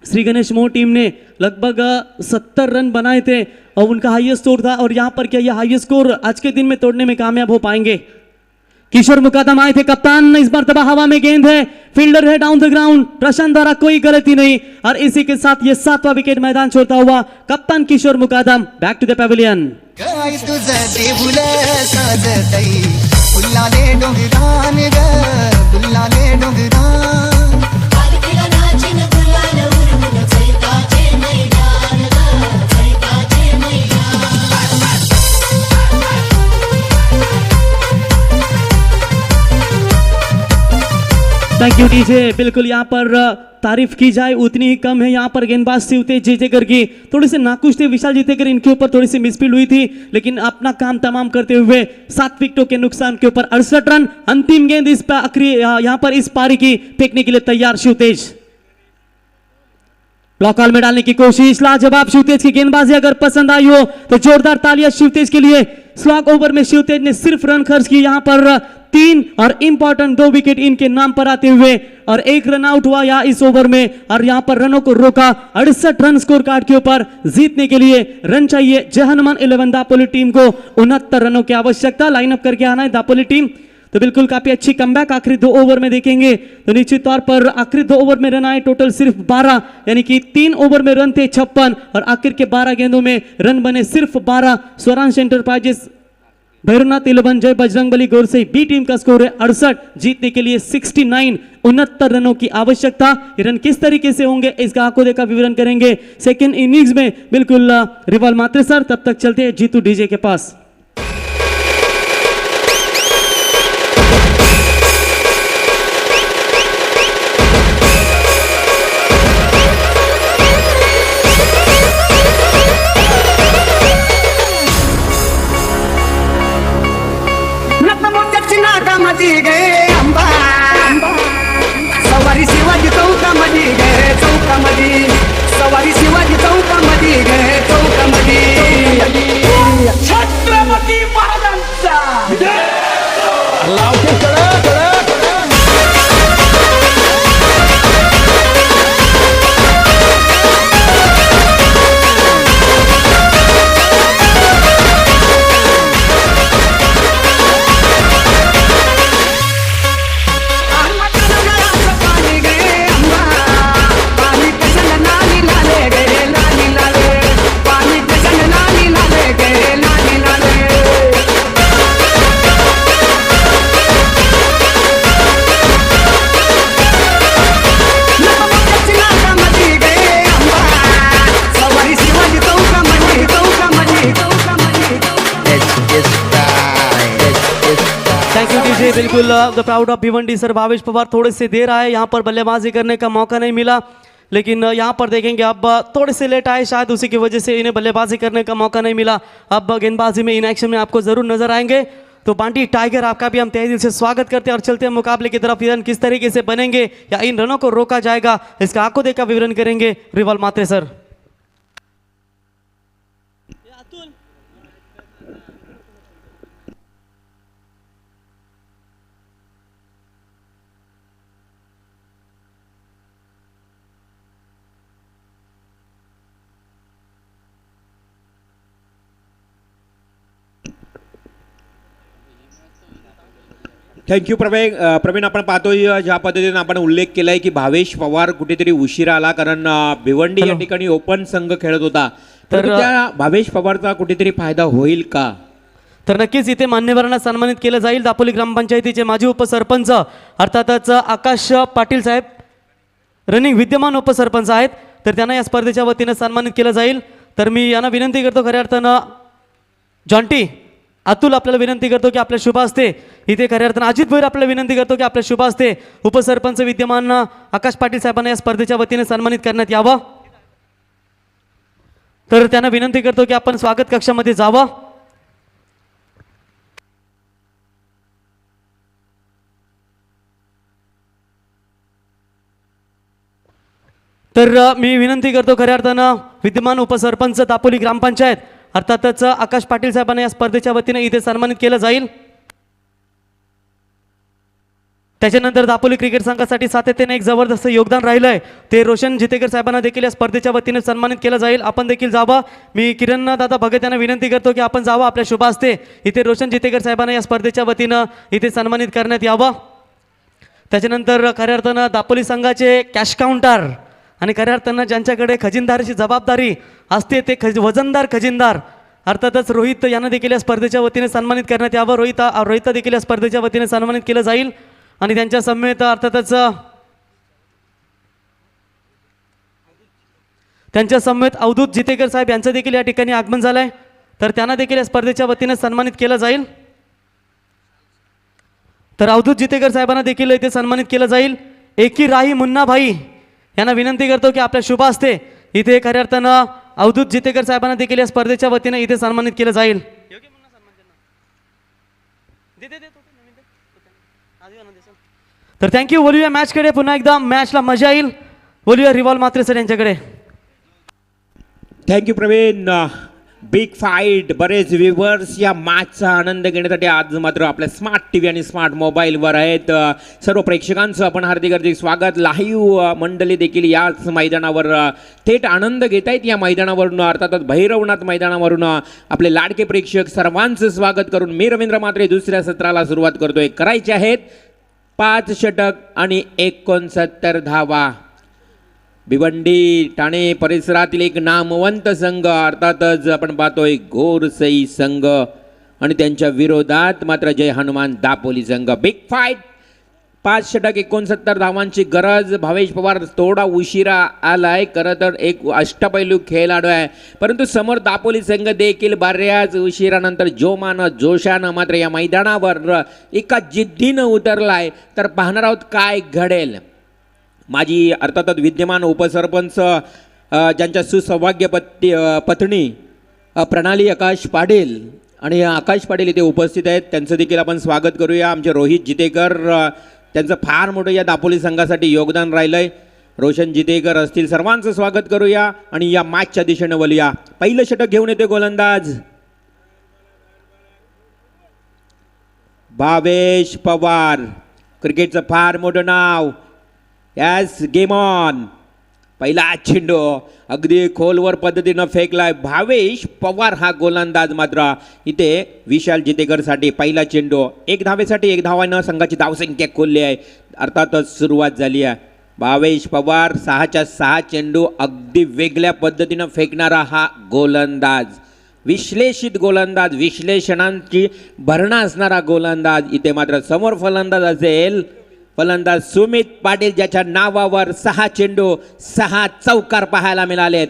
श्री गणेश मोह टीम ने लगभग 70 रन बनाए थे और उनका हाईएस्ट स्कोर था, और यहाँ पर क्या यह हाईएस्ट स्कोर आज के दिन में तोड़ने में कामयाब हो पाएंगे? किशोर मुकादम आए थे कप्तान, इस बार तबाह हवा में गेंद है, फील्डर है डाउन द ग्राउंड, प्रशांत द्वारा कोई गलती नहीं, और इसी के साथ ये 7वां विकेट मैदान छोड़ता हुआ कप्तान किशोर मुकादम बैक टू द पवेलियन। काय तुझं देऊळ साजतई फुलाले डोंगरान ग फुलाले डोंगरान पालखीला नाचिन गुलाल उडवून चैताचे मैदान ग चैताचे मैदान। Thank you DJ. बिल्कुल यहाँ पर तारीफ की जाए उतनी ही कम है। यहाँ पर गेंदबाज शिवतेज जितेकर की थोड़ी से नाखुश थे विशाल जितेकर, इनके ऊपर थोड़ी सी मिसफील्ड हुई थी, लेकिन अपना काम तमाम करते हुए 7 विकेटों के नुकसान के ऊपर 68 रन। अंतिम गेंद इस पर आखिरी यहाँ पर इस पारी की फेंकने के लिए तैयार शिवतेज। ब्लॉक हॉल में डालने की कोशिश, लाजवाब शिवतेज की गेंदबाजी। अगर पसंद आई हो तो जोरदार तालियां शिवतेज के लिए। स्लॉग ओवर में शिवतेज ने सिर्फ रन खर्च किए, यहाँ पर 3 और इंपॉर्टेंट 2 विकेट इनके नाम पर आते हुए, और 1 रन आउट हुआ या इस ओवर में, और यहाँ पर रनों को रोका। 68 रन स्कोर कार्ड के ऊपर जीतने के लिए रन चाहिए जय हनुमान 11 दापोली टीम को। 69 रनों की आवश्यकता, लाइनअप करके आना है दापोली टीम। तो बिल्कुल काफी अच्छी कमबैक आखिरी 2 ओवर में देखेंगे तो निश्चित तौर पर आखिरी 2 ओवर में रन आए टोटल सिर्फ 12, यानी कि 3 ओवर में रन थे 56 और आखिर के 12 गेंदों में रन बने सिर्फ 12। स्वरांश एंटरप्राइजेस भैरवनाथ 11 जय बजरंगबली गौर से बी टीम का स्कोर है 68, जीतने के लिए 69, 69 रनों की आवश्यकता। ये रन किस तरीके से होंगे इसका आंखों देखा विवरण करेंगे सेकंड इनिंग्स में। बिल्कुल रिवाल मात्रे सर, तब तक चलते हैं जीतू डीजे के पास। सवारी शिवाजी चौकामध्ये गे चौकामध्ये, सवारी शिवाजी चौकामध्ये गे चौकामध्ये, छत्रपती महाराजांचा बिल्कुल the proud of Bhiwandi sir Bhavesh Pawar थोड़े से देर आए, यहाँ पर बल्लेबाजी करने का मौका नहीं मिला, लेकिन यहाँ पर देखेंगे अब थोड़े से लेट आए, शायद उसी की वजह से इन्हें बल्लेबाजी करने का मौका नहीं मिला। अब गेंदबाजी में इन एक्शन में आपको जरूर नजर आएंगे। तो बांटी टाइगर आपका भी हम तहे दिल से स्वागत करते हैं और चलते हैं मुकाबले की तरफ। रन किस तरीके से बनेंगे या इन रनों को रोका जाएगा इसका आंखों देखा विवरण करेंगे रिवाल मात्रे सर। थँक्यू प्रवीण. आपण पाहतोय ज्या पद्धतीने आपण उल्लेख केलाय की भावेश पवार कुठेतरी उशिरा आला, कारण भिवंडी या ठिकाणी ओपन संघ खेळत होता, तर त्या भावेश पवारचा कुठेतरी फायदा होईल का? तर नक्कीच इथे मान्यवरांना सन्मानित केलं जाईल. दापोली ग्रामपंचायतीचे माजी उपसरपंच अर्थातच आकाश पाटील साहेब रनिंग विद्यमान उपसरपंच आहेत, तर त्यांना या स्पर्धेच्या वतीने सन्मानित केलं जाईल. तर मी यांना विनंती करतो खऱ्या अर्थानं जॉन्टी अतुल आपल्याला विनंती करतो की आपल्या शुभ हस्ते इथे खऱ्या अर्थानं अजित भोईर आपल्याला विनंती करतो की आपल्या शुभ हस्ते उपसरपंच विद्यमान आकाश पाटील साहेबांना या स्पर्धेच्या वतीने सन्मानित करण्यात यावं. तर त्यांना विनंती करतो की आपण स्वागत कक्षामध्ये जावं. तर मी विनंती करतो खऱ्या अर्थानं विद्यमान उपसरपंच दापोली ग्रामपंचायत अर्थातच आकाश पाटील साहेबांना या स्पर्धेच्या वतीने इथे सन्मानित केलं जाईल. त्याच्यानंतर दापोली क्रिकेट संघासाठी सातत्याने एक जबरदस्त योगदान राहिलंय ते रोशन जितेकर साहेबांना देखील या स्पर्धेच्या वतीने सन्मानित केलं जाईल. आपण देखील जावं. मी किरण दादा भगत यांना विनंती करतो की आपण जावं आपल्या शुभ हस्ते इथे रोशन जितेकर साहेबांना या स्पर्धेच्या वतीनं इथे सन्मानित करण्यात यावं. त्याच्यानंतर खऱ्या अर्थानं दापोली संघाचे कॅश काउंटर आणि खऱ्या अर्थानं ज्यांच्याकडे खजिनदाराची जबाबदारी असते ते वजनदार खजिनदार अर्थातच रोहित यांना देखील या स्पर्धेच्या वतीने सन्मानित करण्यात यावं. रोहित देखील या स्पर्धेच्या वतीने सन्मानित केलं जाईल. आणि त्यांच्या समेत अर्थातच त्यांच्या समेत अवधूत जितेकर साहेब यांचं देखील या ठिकाणी आगमन झालंय. तर त्यांना देखील या स्पर्धेच्या वतीने सन्मानित केलं जाईल. तर अवधूत जितेकर साहेबांना देखील इथे सन्मानित केलं जाईल. एकी राही मुन्ना भाई यांना विनंती करतो की आपल्या शुभ हस्ते इथे खऱ्या अर्थानं अवधूत जितेकर साहेबांना देखील या स्पर्धेच्या वतीने इथे सन्मानित केलं जाईल. तर थँक्यू. बोलूया मॅचकडे पुन्हा एकदा. मॅचला मजा येईल. बोलूया रिव्हॉल्व मात्रे सर यांच्याकडे. थँक्यू प्रवीण. Big fight. बरेच व्ह्युअर्स या मॅचचा आनंद घेण्यासाठी आज मात्र आपल्या स्मार्ट टी व्ही आणि स्मार्ट मोबाईलवर आहेत. सर्व प्रेक्षकांचं आपण हार्दिक हार्दिक स्वागत. लाईव्ह मंडळी देखील याच मैदानावर थेट आनंद घेत आहेत. या मैदानावरून अर्थातच भैरवनाथ मैदानावरून आपले लाडके प्रेक्षक सर्वांचं स्वागत करून मी रवींद्र म्हात्रे दुसऱ्या सत्राला सुरुवात करतोय. करायचे आहेत 5 षटक आणि 69 धावा. भिवंडी ठाणे परिसरातील एक नामवंत संघ अर्थातच आपण पाहतोय घोरसई संघ आणि त्यांच्या विरोधात मात्र जय हनुमान दापोली संघ. Big fight. 5 षटक 69 धावांची गरज. भावेश पवार थोडा उशिरा आलाय. खरं तर एक अष्टपैलू खेळाडू आहे परंतु समोर दापोली संघ देखील बऱ्याच उशिरानंतर जोमानं जोशानं मात्र या मैदानावर एका जिद्दीनं उतरलाय. तर पाहणार आहोत काय घडेल. माझी अर्थातच विद्यमान उपसरपंच ज्यांच्या सुसौभाग्य पत्नी प्रणाली आकाश पाटील आणि आकाश पाटील इथे उपस्थित आहेत त्यांचं देखील आपण स्वागत करूया. आमचे रोहित जितेकर त्यांचं फार मोठं या दापोली संघासाठी योगदान राहिलंय. रोशन जितेकर असतील सर्वांचं स्वागत करूया आणि या मॅचच्या दिशेनं वळूया. पहिलं षटक घेऊन येते गोलंदाज भावेश पवार. क्रिकेटचं फार मोठं नाव. Yes game on. पहिला चेंडू अगदी खोलवर पद्धतीनं फेकलाय. भावेश पवार हा गोलंदाज मात्र इथे विशाल जितेकरसाठी पहिला चेंडू. 1 धावेसाठी 1 धावानं संघाची धावसंख्या खोलली आहे. अर्थातच सुरुवात झाली आहे. भावेश पवार 6च्या 6 चेंडू अगदी वेगळ्या पद्धतीनं फेकणारा हा गोलंदाज. विश्लेषित गोलंदाज. विश्लेषणांची भरणा असणारा गोलंदाज. इथे मात्र समोर फलंदाज असेल फलंदाज सुमित पाटील ज्याच्या नावावर 6 चेंडू 6 चौकार पाहायला मिळालेत.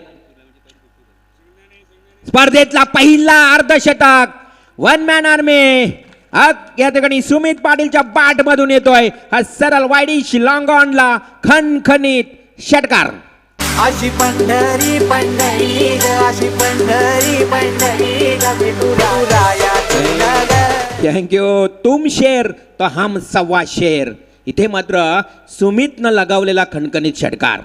स्पर्धेतला पहिला अर्धशतक 1 मॅन आर्मी या ठिकाणी सुमित पाटीलच्या बॅट मधून येतोय. हा सरळ वाईडिश लॉंग ऑनला खणखणीत षटकार. अशी पंढरी पंढरी ग अशी पंढरी पंढरी ग विठुराया थँक्यू. तुम शेर तो हम सव्वा शेर. इथे मात्र सुमितनं लगावलेला खणखणीत षटकार.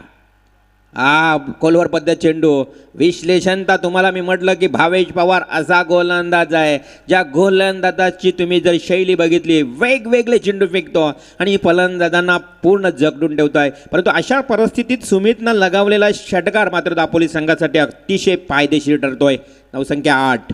खोलवर पद्धत चेंडू. विश्लेषण तर तुम्हाला मी म्हटलं की भावेश पवार असा गोलंदाज आहे ज्या गोलंदाजाची तुम्ही जर शैली बघितली वेगवेगळे चेंडू फेकतो आणि फलंदाजांना पूर्ण जगडून ठेवतोय. परंतु अशा परिस्थितीत सुमितनं लगावलेला षटकार मात्र दापोली संघासाठी अतिशय फायदेशीर ठरतोय. धावसंख्या 8.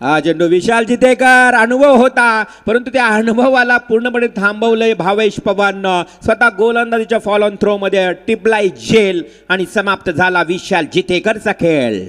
हा चेंडू विशाल जितेकर. अनुभव होता परंतु त्या अनुभवाला पूर्णपणे थांबवलंय भावेश पवारनं. स्वतः गोलंदाजीच्या फॉल ऑन थ्रो मध्ये टिपलाय झेल आणि समाप्त झाला विशाल जितेकरचा खेळ.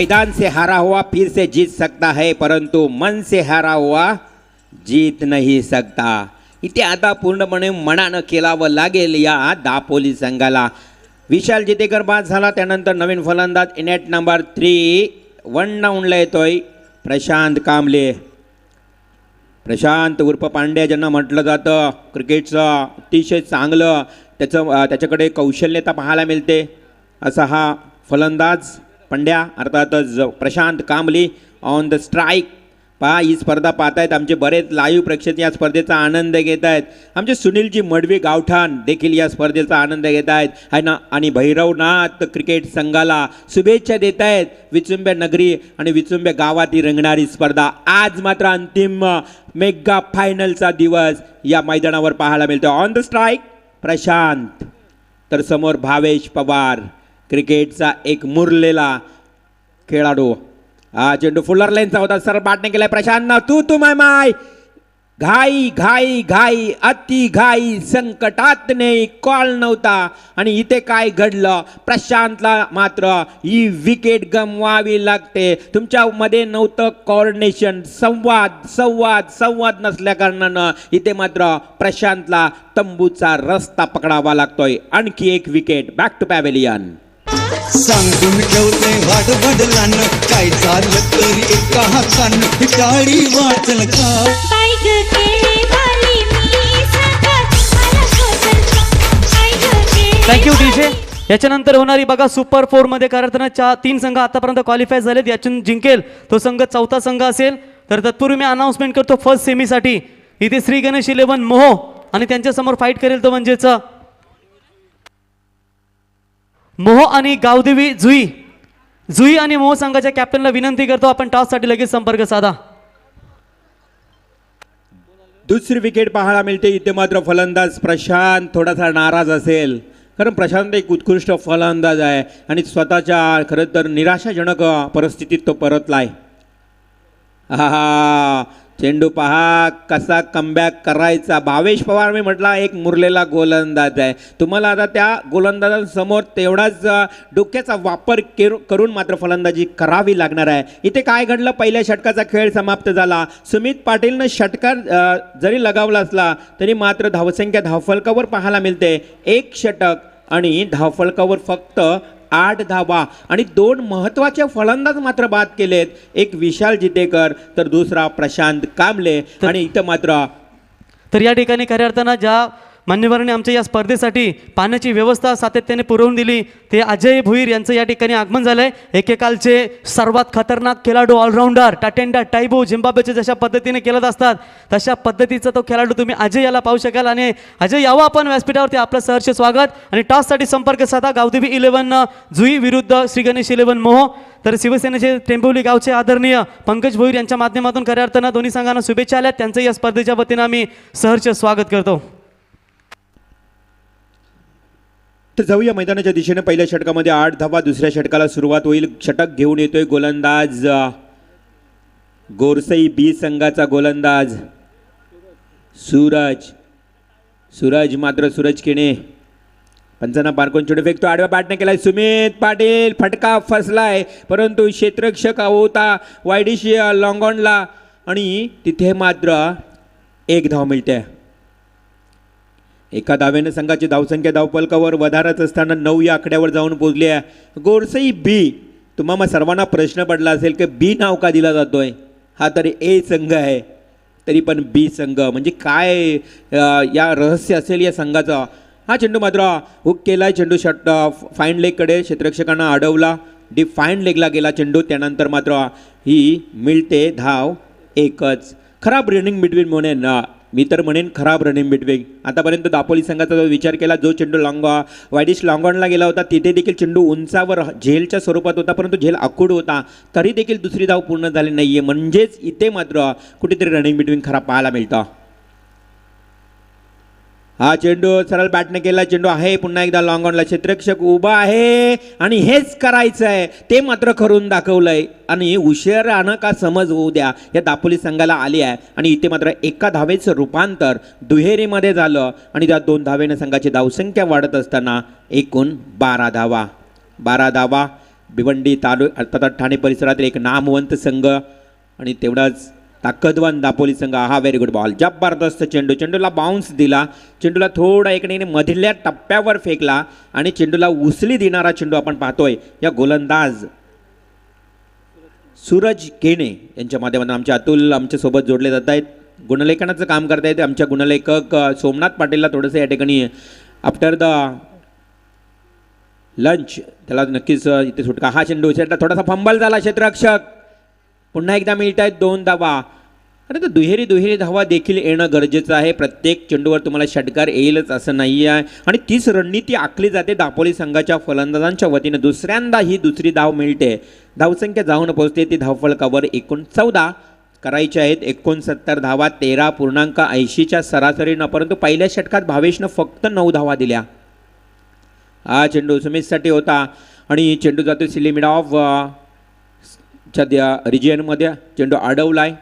मैदान से हारा हुआ फिर से जीत सकता है परंतु मन से हारा हुआ जीत नहीं सकता. इथे आता पूर्णपणे मनानं केलावं लागेल या दापोली संघाला. विशाल जितेकर बाद झाला. त्यानंतर नवीन फलंदाज इनेट नंबर 3 1 डाऊनला येतोय प्रशांत कांबळे. प्रशांत उर्फ पांड्या ज्यांना म्हटलं जातं क्रिकेटचं अतिशय चांगलं त्याच्याकडे कौशल्यता पाहायला मिळते असा हा फलंदाज पंड्या अर्थातच Prashant Kamble on the strike. पहा ही स्पर्धा पाहतायत आमचे बरेच लाईव्ह प्रेक्षक या स्पर्धेचा आनंद घेत आहेत. आमचे सुनीलजी मडवी गावठाण देखील या स्पर्धेचा आनंद घेत आहेत आहे ना. आणि भैरवनाथ क्रिकेट संघाला शुभेच्छा देत आहेत. विचुंब्या नगरी आणि विचुंब्या गावात ही रंगणारी स्पर्धा. आज मात्र अंतिम मेगा फायनलचा दिवस या मैदानावर पाहायला मिळतो. ऑन द स्ट्राईक प्रशांत तर समोर भावेश पवार क्रिकेटचा एक मुरलेला खेळाडू. हा चेंडू फुलर लाईनचा होता. सरळ बाटने केलाय प्रशांत. तू माय माय घाई घाई घाई अति घाई संकटात नाही कॉल नव्हता. आणि इथे काय घडलं प्रशांतला मात्र ही विकेट गमवावी लागते. तुमच्यामध्ये नव्हतं कोऑर्डिनेशन संवाद नसल्या कारणानं इथे मात्र प्रशांतला तंबूचा रस्ता पकडावा लागतोय. आणखी एक विकेट. Back to pavilion. सांगून ठेवते वाडवडलानं काय झालं तरी एका हातानं टाळी वाचल का. Thank you DJ. याच्यानंतर होणारी बघा सुपर 4 मध्ये करताना 3 संघ आतापर्यंत क्वालिफाय झालेत. यातून जिंकेल तो संघ 4था संघ असेल. तर तत्पूर्वी मी अनाउन्समेंट करतो फर्स्ट सेमीसाठी इथे श्री गणेश 11 मोहो आणि त्यांच्यासमोर फाईट करेल तो म्हणजेच मोहो आणि गावदेवी जुई आणि मोहो संघाच्या कॅप्टनला विनंती करतो आपण टॉससाठी लगेच संपर्क साधा. दुसरी विकेट पाहायला मिळते. इथे मात्र फलंदाज प्रशांत थोडासा नाराज असेल कारण प्रशांत एक उत्कृष्ट फलंदाज आहे आणि स्वतःच्या खरं तर निराशाजनक परिस्थितीत तो परतलाय. हा चेंडू पहा कसा कमबॅक करायचा. भावेश पवार मी म्हटला एक मुरलेला गोलंदाज आहे. तुम्हाला आता त्या गोलंदाजांसमोर तेवढाच डोक्याचा वापर करून मात्र फलंदाजी करावी लागणार आहे. इथे काय घडलं पहिल्या षटकाचा खेळ समाप्त झाला. सुमित पाटीलनं षटकार जरी लगावला असला तरी मात्र धावसंख्या धावफलकावर पाहायला मिळते 1 षटक आणि धावफलकावर फक्त 8 धावा आणि 2 महत्त्वाचे फलंदाज मात्र बाद केलेत. एक विशाल जितेकर तर दुसरा प्रशांत कांबळे. आणि इथं मात्र तर या ठिकाणी खऱ्या अर्थानं ज्या मान्यवरांनी आमच्या या स्पर्धेसाठी पाण्याची व्यवस्था सातत्याने पुरवून दिली ते अजय भोईर यांचं या ठिकाणी आगमन झालंय. एकेकालचे सर्वात खतरनाक खेळाडू ऑलराऊंडर टाटेंडा टायबो झिम्बाब्वेचे जशा पद्धतीने खेळत असतात तशा पद्धतीचा तो खेळाडू तुम्ही अजय याला पाहू शकाल. आणि अजय यावं आपण व्यासपीठावरती. आपलं सहर्ष स्वागत. आणि टॉससाठी संपर्क साधा गावदेवी 11 जुई विरुद्ध श्री गणेश 11 मोहो. तर शिवसेनेचे टेंबोली गावचे आदरणीय पंकज भोईर यांच्या माध्यमातून खऱ्या अर्थानं दोन्ही संघांना शुभेच्छा आल्या. त्यांचं या स्पर्धेच्या वतीनं आम्ही सहर्ष स्वागत करतो. तर जाऊया मैदानाच्या दिशेने. पहिल्या षटकामध्ये 8 धावा. दुसऱ्या षटकाला सुरुवात होईल. षटक घेऊन येतोय गोलंदाज गोरसई बी संघाचा गोलंदाज सूरज मात्र सूरज केणे पंचांना पारखून चेंडू फेकतो. आडव्या बॅटने केलाय सुमित पाटील. फटका फसलाय परंतु क्षेत्ररक्षक होता वायडिशी लॉंगॉनला आणि तिथे मात्र 1 धाव मिळते. एका धावेनं संघाची धावसंख्या धावफलकावर वधारत असताना 9 या आकड्यावर जाऊन पोहोचली आहे. गोरसई बी. तुम्हाला सर्वांना प्रश्न पडला असेल की बी नाव का दिला जातोय. हा तरी ए संघ आहे तरी पण बी संघ म्हणजे काय या रहस्य असेल या संघाचा. हा चेंडू मात्र हुक केला. चेंडू फाईन लेगकडे क्षेत्ररक्षकांना अडवला. डीप फाईन लेगला गेला चेंडू. त्यानंतर मात्र ही मिळते धाव 1च. खराब रनिंग बिटवीन म्हणेन मी तर म्हणेन खराब रनिंग बिटवीन. आतापर्यंत दापोली संघाचा जो विचार केला जो चेंडू वायडिश लॉंगॉनला गेला होता तिथे देखील चेंडू उंचावर झेलच्या स्वरूपात होता परंतु झेल आखूड होता तरी देखील दुसरी धाव पूर्ण झाली नाहीये. म्हणजेच इथे मात्र कुठेतरी रनिंग बिटवीन खराब पाहायला मिळतं. हा चेंडू सरळ बॅटने केला. चेंडू आहे पुन्हा एकदा लॉंगॉनला. क्षेत्ररक्षक उभा आहे आणि हेच करायचं आहे ते मात्र करून दाखवलंय. आणि उशिरानं का समज होऊ द्या या दापोली संघाला आली आहे. आणि इथे मात्र एका धावेचं रूपांतर दुहेरीमध्ये झालं आणि त्या 2 धावेनं संघाची धावसंख्या वाढत असताना एकूण 12 धावा भिवंडी अर्थात ठाणे परिसरातील एक नामवंत संघ आणि तेवढाच ताकदवान दापोली संघ. हा व्हेरी गुड बॉल, जबरदस्त चेंडू, चेंडूला बाउन्स दिला, चेंडूला थोडा एकने मधल्या टप्प्यावर फेकला आणि चेंडूला उसली देणारा चेंडू आपण पाहतोय. या गोलंदाज सूरज केने यांच्या माध्यमातून आमचे अतुल आमच्यासोबत जोडले जात आहेत, गुणलेखनाचं काम करतायत. आमच्या गुणलेखक सोमनाथ पाटीलला थोडंसं या ठिकाणी आफ्टर द लंच त्याला नक्कीच इथे सुटका. हा चेंडू थोडासा फंबल झाला, क्षेत्ररक्षक पुन्हा एकदा मिळत आहेत 2 धावा. अरे तर दुहेरी धावा देखील येणं गरजेचं आहे. प्रत्येक चेंडूवर तुम्हाला षटकार येईलच असं नाही आहे आणि तीच रणनीती आखली जाते दापोली संघाच्या फलंदाजांच्या वतीनं. दुसऱ्यांदा ही दुसरी धाव मिळते, धावसंख्या जाऊन पोहोचते ती धावफलकावर. एकूण 14 करायचे आहेत, 69 धावा 13.80च्या सरासरीनं. परंतु पहिल्या षटकात भावेशनं फक्त 9 धावा दिल्या. हा चेंडू सुमितसाठी होता आणि चेंडू जातो सिली मिड ऑफ च्या रिजियनमध्ये. चेंडू अडवलाय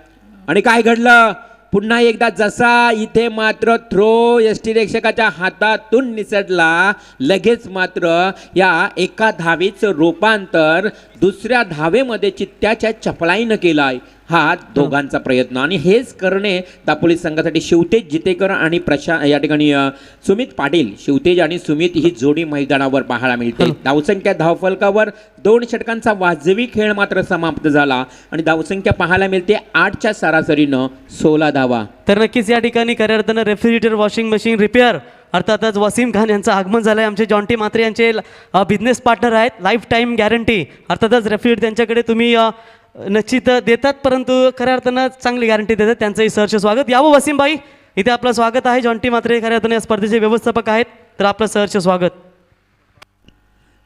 आणि काय घडलं पुन्हा एकदा, जसा इथे मात्र थ्रो यष्टीरक्षकाच्या हातातून निसटला, लगेच मात्र या एका धावेचं रूपांतर दुसऱ्या धावेमध्ये चित्त्याच्या चपळाईनं केलाय. हा दोघांचा प्रयत्न आणि हेच करणे दापोली संघासाठी शिवतेज जितेकर आणि या ठिकाणी सुमित पाटील, शिवतेज आणि सुमित ही जोडी मैदानावर पाहायला मिळते. धावसंख्या धावफलकावर 2 षटकांचा वाजवी खेळ मात्र समाप्त झाला आणि धावसंख्या पाहायला मिळते 8च्या सरासरीनं 16 धावा. तर नक्कीच या ठिकाणी खऱ्या अर्थानं रेफ्रिजरेटर, वॉशिंग मशीन रिपेअर अर्थातच वसीम खान यांचं आगमन झालं आहे. आमचे जॉन्टी मात्रे यांचे बिझनेस पार्टनर आहेत. लाईफ टाईम गॅरंटी अर्थातच रेफ्रिजरेटर त्यांच्याकडे तुम्ही निश्चित देतात, परंतु खऱ्या अर्थानं चांगली गॅरंटी देतात. त्यांचंही सहर्ष स्वागत. यावं वसीम भाई, इथे आपलं स्वागत आहे. जॉन्टी मात्रे खऱ्या अर्थानं या स्पर्धेचे व्यवस्थापक आहेत, तर आपलं सहर्ष स्वागत.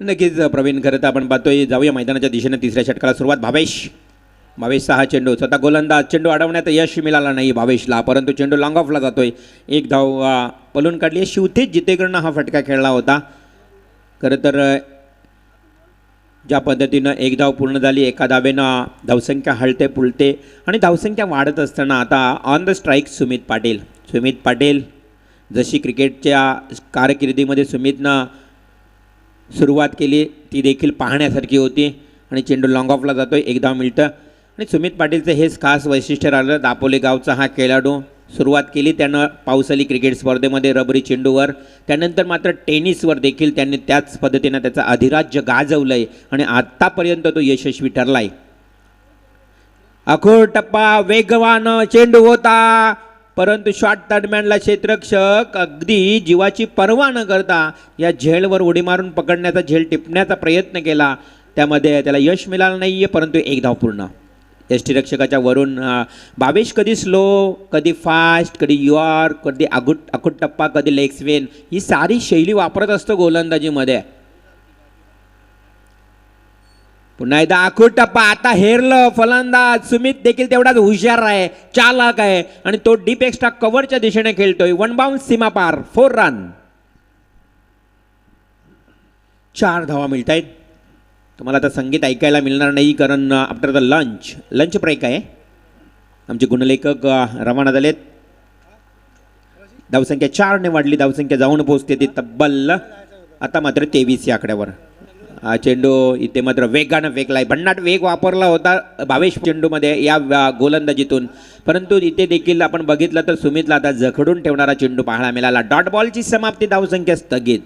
नक्कीच प्रवीण, खरं तर आपण पाहतोय जाऊया मैदानाच्या दिशेने. तिसऱ्या षटकाला सुरुवात. भावेशचा हा चेंडू, स्वतः गोलंदाज, चेंडू अडवण्यात यश मिळाला नाही भावेशला, परंतु चेंडू लॉंग ऑफला जातोय. 1 धाव पलून काढली. शिवतेज जितेकरनं हा फटका खेळला होता. खरं तर ज्या पद्धतीनं 1 धाव पूर्ण झाली, एका धावेनं धावसंख्या हळते पुलते आणि धावसंख्या वाढत असताना आता on the strike Sumit Patil. जशी क्रिकेटच्या कारकिर्दीमध्ये सुमितनं सुरुवात केली ती देखील पाहण्यासारखी होती आणि चेंडू लॉंग ऑफला जातोय. 1 धाव मिळतं आणि सुमित पाटीलचं हेच खास वैशिष्ट्य राहिलं. दापोली गावचा हा खेळाडू, सुरुवात केली त्यानं पावसाळी क्रिकेट स्पर्धेमध्ये रबरी चेंडूवर, त्यानंतर मात्र टेनिसवर देखील त्यांनी त्याच पद्धतीनं त्याचं अधिराज्य गाजवलं आहे आणि आत्तापर्यंत तो यशस्वी ठरला आहे. अखोड टप्पा, वेगवान चेंडू होता, परंतु शॉट दरम्यानला क्षेत्ररक्षक अगदी जीवाची पर्वा न करता या झेलवर उडी मारून पकडण्याचा, झेल टिपण्याचा प्रयत्न केला. त्यामध्ये त्याला यश मिळालं नाही आहे, परंतु 1 धाव पूर्ण. यष्टीरक्षकाच्या वरून भावेश कधी स्लो, कधी फास्ट, कधी यॉर्क, कधी अखूट टप्पा, कधी लेग स्पिन, ही सारी शैली वापरत असतो गोलंदाजीमध्ये. पुन्हा एकदा अखूट टप्पा. आता हेरलं फलंदाज. सुमित देखील तेवढाच हुशार आहे, चालाक आहे आणि तो डीप एक्स्ट्रा कव्हरच्या दिशेने खेळतोय. 1 बाउन्स सीमा पार, 4 रन. 4 धावा मिळत आहेत. तुम्हाला आता संगीत ऐकायला मिळणार नाही कारण आफ्टर द लंच ब्रेक आहे. आमचे गुणलेखक रवाना झालेत. धावसंख्या 4ने वाढली, धावसंख्या जाऊन पोहोचते ती तब्बल आता मात्र 23 या आकड्यावर. हा चेंडू इथे मात्र वेगानं फेकलाय. भन्नाट वेग वापरला होता भावेश चेंडूमध्ये या गोलंदाजीतून, परंतु इथे देखील आपण बघितलं तर सुमितला आता जखडून ठेवणारा चेंडू पाहायला मिळाला. डॉट बॉलची समाप्ती, धावसंख्या स्थगित.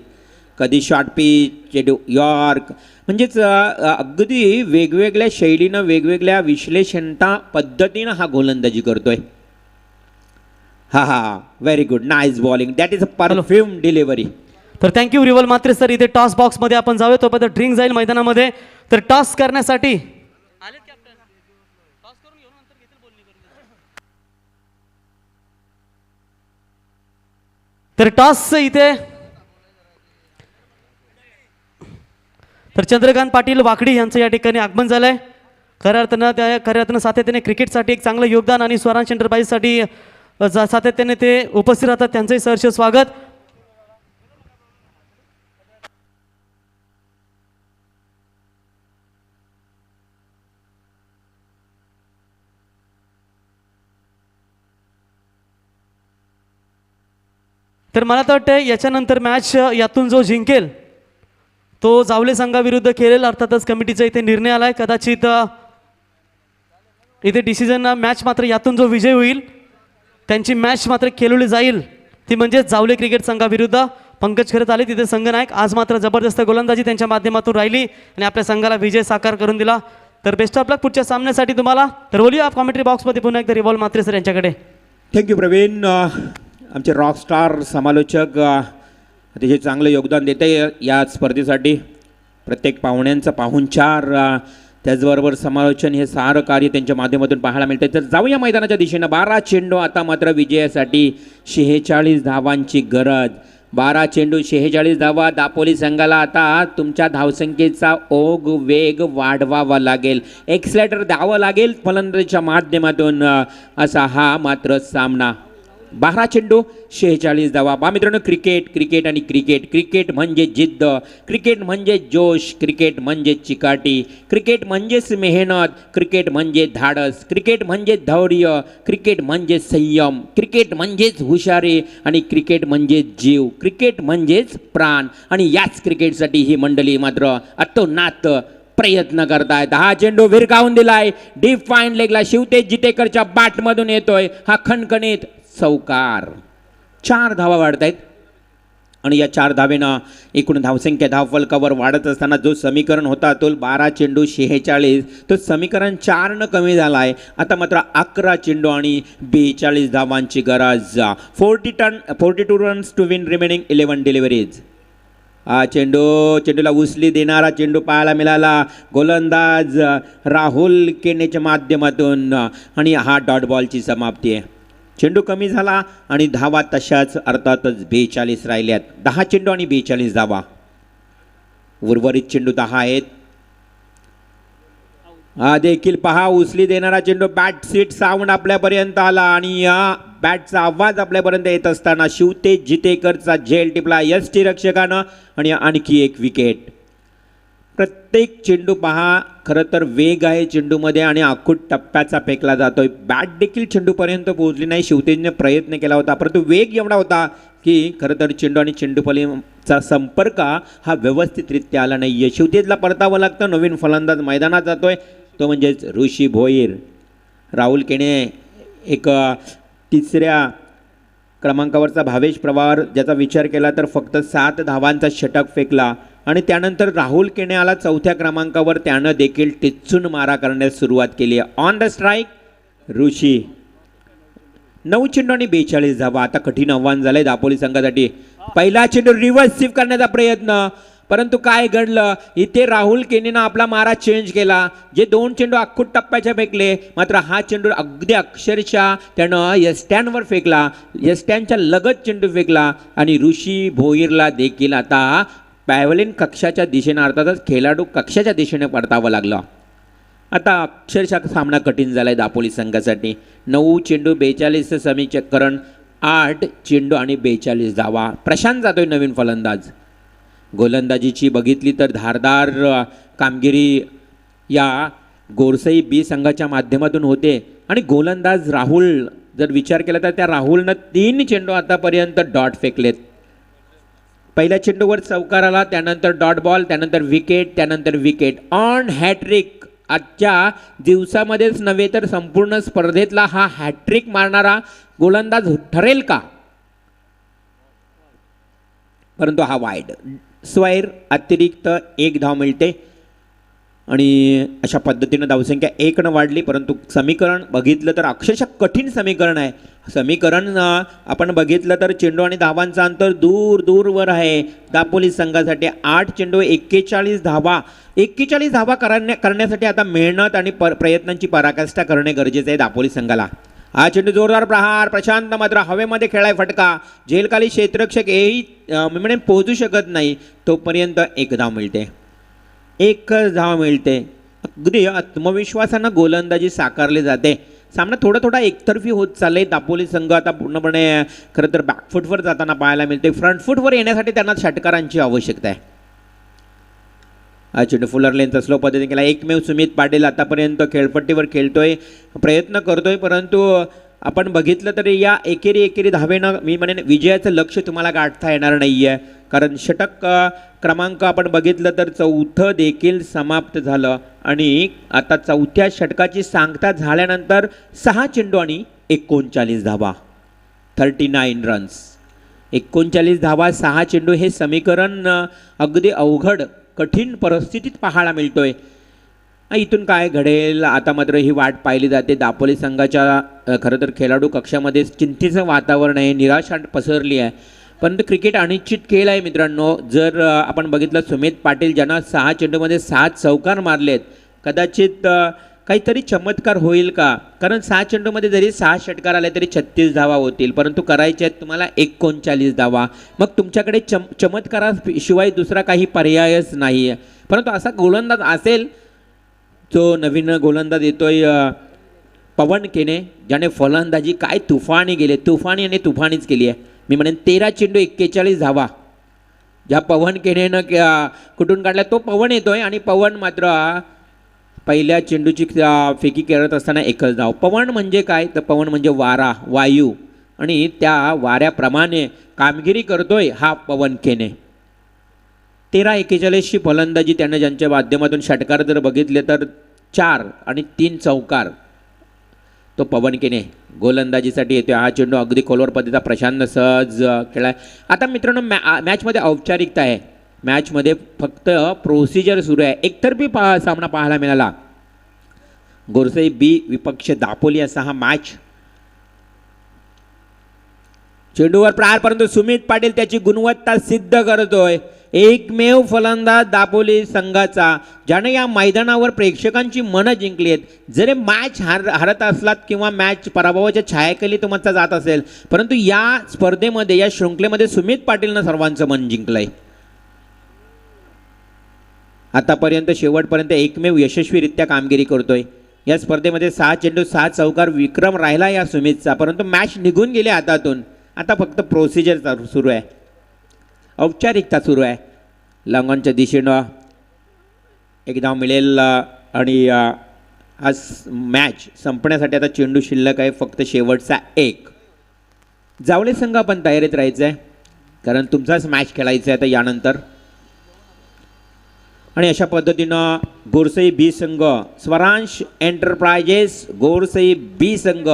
कधी शॉर्ट पिच, चेंडू यॉर्क, म्हणजेच अगदी वेगवेगळ्या शैलीनं, वेगवेगळ्या विश्लेषणता पद्धतीनं हा गोलंदाजी करतोय. हा very good, nice bowling, that is a perfume delivery. तर थँक्यू रिवल मात्रे सर. इथे टॉस बॉक्समध्ये आपण जाऊया, तोपर्यंत ड्रिंक जाईल मैदानामध्ये. तर टॉस करण्यासाठी इथे तर चंद्रकांत पाटील वाकडी यांचं या ठिकाणी आगमन झालंय. खऱ्या अर्थानं सातत्याने क्रिकेटसाठी एक चांगलं योगदान आणि स्वरांश एंटरप्राइजसाठी सातत्याने ते उपस्थित राहतात, त्यांचंही सहर्ष स्वागत. तर मला तर वाटतं याच्यानंतर मॅच यातून जो जिंकेल तो जावले संघाविरुद्ध खेळेल. अर्थातच कमिटीचा इथे निर्णय आलाय. कदाचित इथे डिसिजन मॅच मात्र यातून जो विजय होईल त्यांची मॅच मात्र खेळवली जाईल ती म्हणजे जावले क्रिकेट संघाविरुद्ध. पंकज खरत आले तिथे संघनायक. आज मात्र जबरदस्त गोलंदाजी त्यांच्या माध्यमातून राहिली आणि आपल्या संघाला विजय साकार करून दिला. तर बेस्ट ऑफ लक पुढच्या सामन्यासाठी तुम्हाला. तर बोलूया कॉमेंट्री बॉक्समध्ये पुन्हा एकदा रिवॉल्व मात्रे सर यांच्याकडे. थँक्यू प्रवीण. आमचे रॉकस्टार समालोचक अतिशय चांगलं योगदान देत आहे या स्पर्धेसाठी. प्रत्येक पाहुण्यांचा पाहुणचार त्याचबरोबर समालोचन हे सारं कार्य त्यांच्या माध्यमातून पाहायला मिळतं. तर जाऊया मैदानाच्या दिशेनं. 12 चेंडू आता मात्र विजयासाठी 46 धावांची गरज. 12 चेंडू 46 धावा. दापोली संघाला आता तुमच्या धावसंख्येचा ओघ वेग वाढवावा लागेल. एक्सलेटर द्यावं लागेल फलंदाजीच्या माध्यमातून. असा हा मात्र सामना. 12 चेंडू 46 धावा. बा मित्रांनो, क्रिकेट आणि क्रिकेट म्हणजे जिद्द, क्रिकेट म्हणजे जोश, क्रिकेट म्हणजे चिकाटी, क्रिकेट म्हणजेच मेहनत, क्रिकेट म्हणजे धाडस, क्रिकेट म्हणजे धैर्य, क्रिकेट म्हणजे संयम, क्रिकेट म्हणजेच हुशारी आणि क्रिकेट म्हणजे जीव, क्रिकेट म्हणजेच प्राण. आणि याच क्रिकेटसाठी ही मंडळी मात्र अतोनात प्रयत्न करताय. 10 चेंडू विरकावून दिलाय. डीप फाईन लेगला शिवतेज जितेकरच्या बॅटमधून येतोय हा खणखणीत चौकार. 4 धावा वाढत आहेत आणि या 4 धावेनं एकूण धावसंख्या धावफलकावर वाढत असताना जो समीकरण होता तो 12 चेंडू 46 तो समीकरण 4 कमी झाला आहे. आता मात्र 11 चेंडू आणि 42 धावांची गरज. 42 runs to win remaining 11 deliveries. हा चेंडूला उसली देणारा चेंडू पाहायला मिळाला गोलंदाज राहुल केनेच्या माध्यमातून आणि हा डॉट बॉलची समाप्ती आहे. चेंडू कमी झाला आणि धावा तशाच अर्थातच 42 राहिल्यात. 10 चेंडू आणि 42 धावा. उर्वरित चेंडू 10 आहेत. हा देखील पहा उचली देणारा चेंडू. बॅट सीट साऊंड आपल्यापर्यंत आला आणि या बॅटचा आवाज आपल्यापर्यंत येत असताना शिवतेज जितेकरचा झेल टिपला एस टी रक्षकानं आणि आणखी एक विकेट. प्रत्येक चेंडू पहा खरं तर वेग आहे चेंडूमध्ये आणि आखूट टप्प्याचा फेकला जातोय. बॅट देखील चेंडूपर्यंत पोहोचली नाही. शिवतेजने प्रयत्न केला होता परंतु वेग एवढा होता की खरं तर चेंडू आणि चेंडूपलीचा संपर्क हा व्यवस्थितरित्या आला नाही आहे. शिवतेजला परतावं लागतं. नवीन फलंदाज मैदानात जातोय तो म्हणजेच ऋषी भोईर. राहुल केने एक 3ऱ्या क्रमांकावरचा भावेश पवार ज्याचा विचार केला तर फक्त 7 धावांचा षटक फेकला आणि त्यानंतर राहुल केने आला 4थ्या क्रमांकावर. त्यानं देखील टिच्चून मारा करण्यास सुरुवात केली आहे. ऑन द स्ट्राईक ऋषी. 9 चेंडू आणि 42 धावा. आता कठीण आव्हान झालंय दापोली संघासाठी. पहिला चेंडू रिव्हर्स स्वीप करण्याचा प्रयत्न परंतु काय घडलं इथे राहुल केनेनं आपला मारा चेंज केला. जे 2 चेंडू आखूट टप्प्याच्या फेकले मात्र हा चेंडू अगदी अक्षरशः त्यानं यस्टॅनवर फेकला. यस्टॅनच्या लगत चेंडू फेकला आणि ऋषी भोईरला देखील आता पॅव्हलिन कक्षाच्या दिशेनं अर्थातच खेळाडू कक्षाच्या दिशेने परतावं लागलं. आता अक्षरशः सामना कठीण झाला आहे दापोली संघासाठी. 9 चेंडू 42 समीकरण. 8 चेंडू आणि 42 धावा. प्रशांत जातोय नवीन फलंदाज. गोलंदाजीची बघितली तर धारदार कामगिरी या गोरसई बी संघाच्या माध्यमातून होते आणि गोलंदाज राहुल जर विचार केला तर त्या राहुलनं 3 चेंडू आतापर्यंत डॉट फेकलेत. पहिल्या चेंडूवर चौकार आला त्यानंतर डॉट बॉल त्यानंतर विकेट. On hat-trick. आजच्या दिवसामध्येच नव्हे तर संपूर्ण स्पर्धेतला हा हॅट्रिक मारणारा गोलंदाज ठरेल का? परंतु हा वाईड. स्वैर अतिरिक्त 1 धाव मिळते आणि अशा पद्धतीनं धावसंख्या 1 वाढली. परंतु समीकरण बघितलं तर अक्षरशः कठीण समीकरण आहे. समीकरण आपण बघितलं तर चेंडू आणि धावांचं अंतर दूरवर आहे दापोली संघासाठी. 8 चेंडू 41 धावा. 41 धावा करण्यासाठी आता मेहनत आणि प्रयत्नांची पराकाष्ठा करणे गरजेचे आहे दापोली संघाला. हा चेंडू जोरदार प्रहार. प्रशांत मात्र हवेमध्ये खेळाय फटका. झेलखाली क्षेत्ररक्षक हेही म्हणेन पोहोचू शकत नाही तोपर्यंत 1 धाव मिळते. 1 धाव मिळते. अगदी आत्मविश्वासानं गोलंदाजी साकारली जाते. सामना थोडा एकतर्फी होत चालले. दापोली संघ आता पूर्णपणे खरं तर बॅकफुटवर जाताना पाहायला मिळते. फ्रंटफुटवर येण्यासाठी त्यांना षटकारांची आवश्यकता आहे. हा चेंडू फुलर लेनचा स्लो पद्धतीने केला. एकमेव सुमित पाटील आतापर्यंत खेळपट्टीवर खेळतोय प्रयत्न करतोय परंतु आपण बघितलं तर या एकेरी धावेनं मी म्हणेन विजयाचं लक्ष तुम्हाला गाठता येणार नाही आहे, कारण षटक क्रमांक आपण बघितलं तर 4थं देखील समाप्त झालं आणि आता 4थ्या षटकाची सांगता झाल्यानंतर 6 चेंडू आणि 39 धावा, 39 रन्स. 39 धावा 6 चेंडू हे समीकरण अगदी अवघड कठीण परिस्थितीत पाहायला मिळतोय. इथून काय घडेल आता मात्र ही वाट पाहिली जाते. दापोली संघाच्या खरं तर खेळाडू कक्षामध्ये चिंतेचं वातावरण आहे, निराशा पसरली आहे. परंतु क्रिकेट अनिश्चित खेळ आहे मित्रांनो. जर आपण बघितलं सुमित पाटील ज्यांना 6 चेंडूमध्ये 7 चौकार मारलेत, कदाचित काहीतरी चमत्कार होईल का? कारण 6 चेंडूमध्ये जरी 6 षटकार आले तरी 36 धावा होतील, परंतु करायचे आहेत तुम्हाला 39 धावा. मग तुमच्याकडे चमत्काराशिवाय दुसरा काही पर्यायच नाही आहे. परंतु असा गोलंदाज असेल जो नवीन गोलंदाज येतोय पवन केने, ज्याने फलंदाजी काय तुफानी गेले, तुफानी आणि तुफानीच केली आहे. मी म्हणेन 13 चेंडू 41 धावा ज्या पवन केनेनं कुठून काढल्या तो पवन येतोय आणि पवन मात्र पहिल्या चेंडूची फेकी करत असताना 1च धाव. पवन म्हणजे काय तर पवन म्हणजे वारा, वायू, आणि त्या वाऱ्याप्रमाणे कामगिरी करतोय हा पवन केने. 13-41ची फलंदाजी त्यानं ज्यांच्या माध्यमातून षटकार जर बघितले तर 4 आणि 3 चौकार तो पवन केने गोलंदाजीसाठी येतो. हा चेंडू अगदी खोलवर पद्धतीचा प्रशांत सहज खेळाय. आता मित्रांनो मॅचमध्ये औपचारिकता आहे, मॅचमध्ये फक्त प्रोसिजर सुरू आहे. एकतर्फी सामना पाहायला मिळाला. गोरसई बी विपक्ष दापोली असा हा मॅच. चेंडूवर प्रहार, परंतु सुमित पाटील त्याची गुणवत्ता सिद्ध करतोय. एकमेव फलंदाज दापोली संघाचा ज्याने या मैदानावर प्रेक्षकांची मनं जिंकली आहेत. जरी मॅच हारत असलात किंवा मॅच पराभवाच्या छायाखाली तुमचा जात असेल, परंतु या स्पर्धेमध्ये या शृंखलेमध्ये सुमित पाटीलनं सर्वांचं मन जिंकलंय. आतापर्यंत शेवटपर्यंत एकमेव यशस्वीरित्या कामगिरी करतोय. या स्पर्धेमध्ये 6 चेंडू 7 चौकार विक्रम राहिला या सुमितचा, परंतु मॅच निघून गेले हातातून. आता फक्त प्रोसिजर सुरू आहे, औपचारिकता सुरू आहे. लॉंगॉनच्या दिशेनं एक धाव मिळेल आणि हा मॅच संपण्यासाठी आता चेंडू शिल्लक आहे फक्त शेवटचा 1. जावळे संघ आपण तयारीत राहायचं आहे, कारण तुमचाच मॅच खेळायचा आहे आता यानंतर. आणि अशा पद्धतीनं गोरसई बी संघ, स्वरांश एंटरप्राइजेस गोरसई बी संघ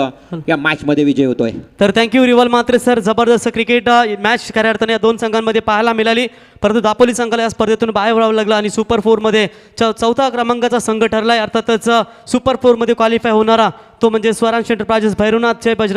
या मॅचमध्ये विजय होतोय. तर थँक्यू रिवल मात्रे सर. जबरदस्त क्रिकेट मॅच खऱ्या अर्थाने या 2 संघांमध्ये पाहायला मिळाली. परंतु दापोली संघाला या स्पर्धेतून बाहेर व्हावं लागलं आणि सुपर 4मध्ये 4थ्या क्रमांकाचा संघ ठरला आहे. अर्थातच सुपर 4मध्ये क्वालिफाय होणारा तो म्हणजे स्वरांश एंटरप्राइजेस भैरवनाथ जय बजरंग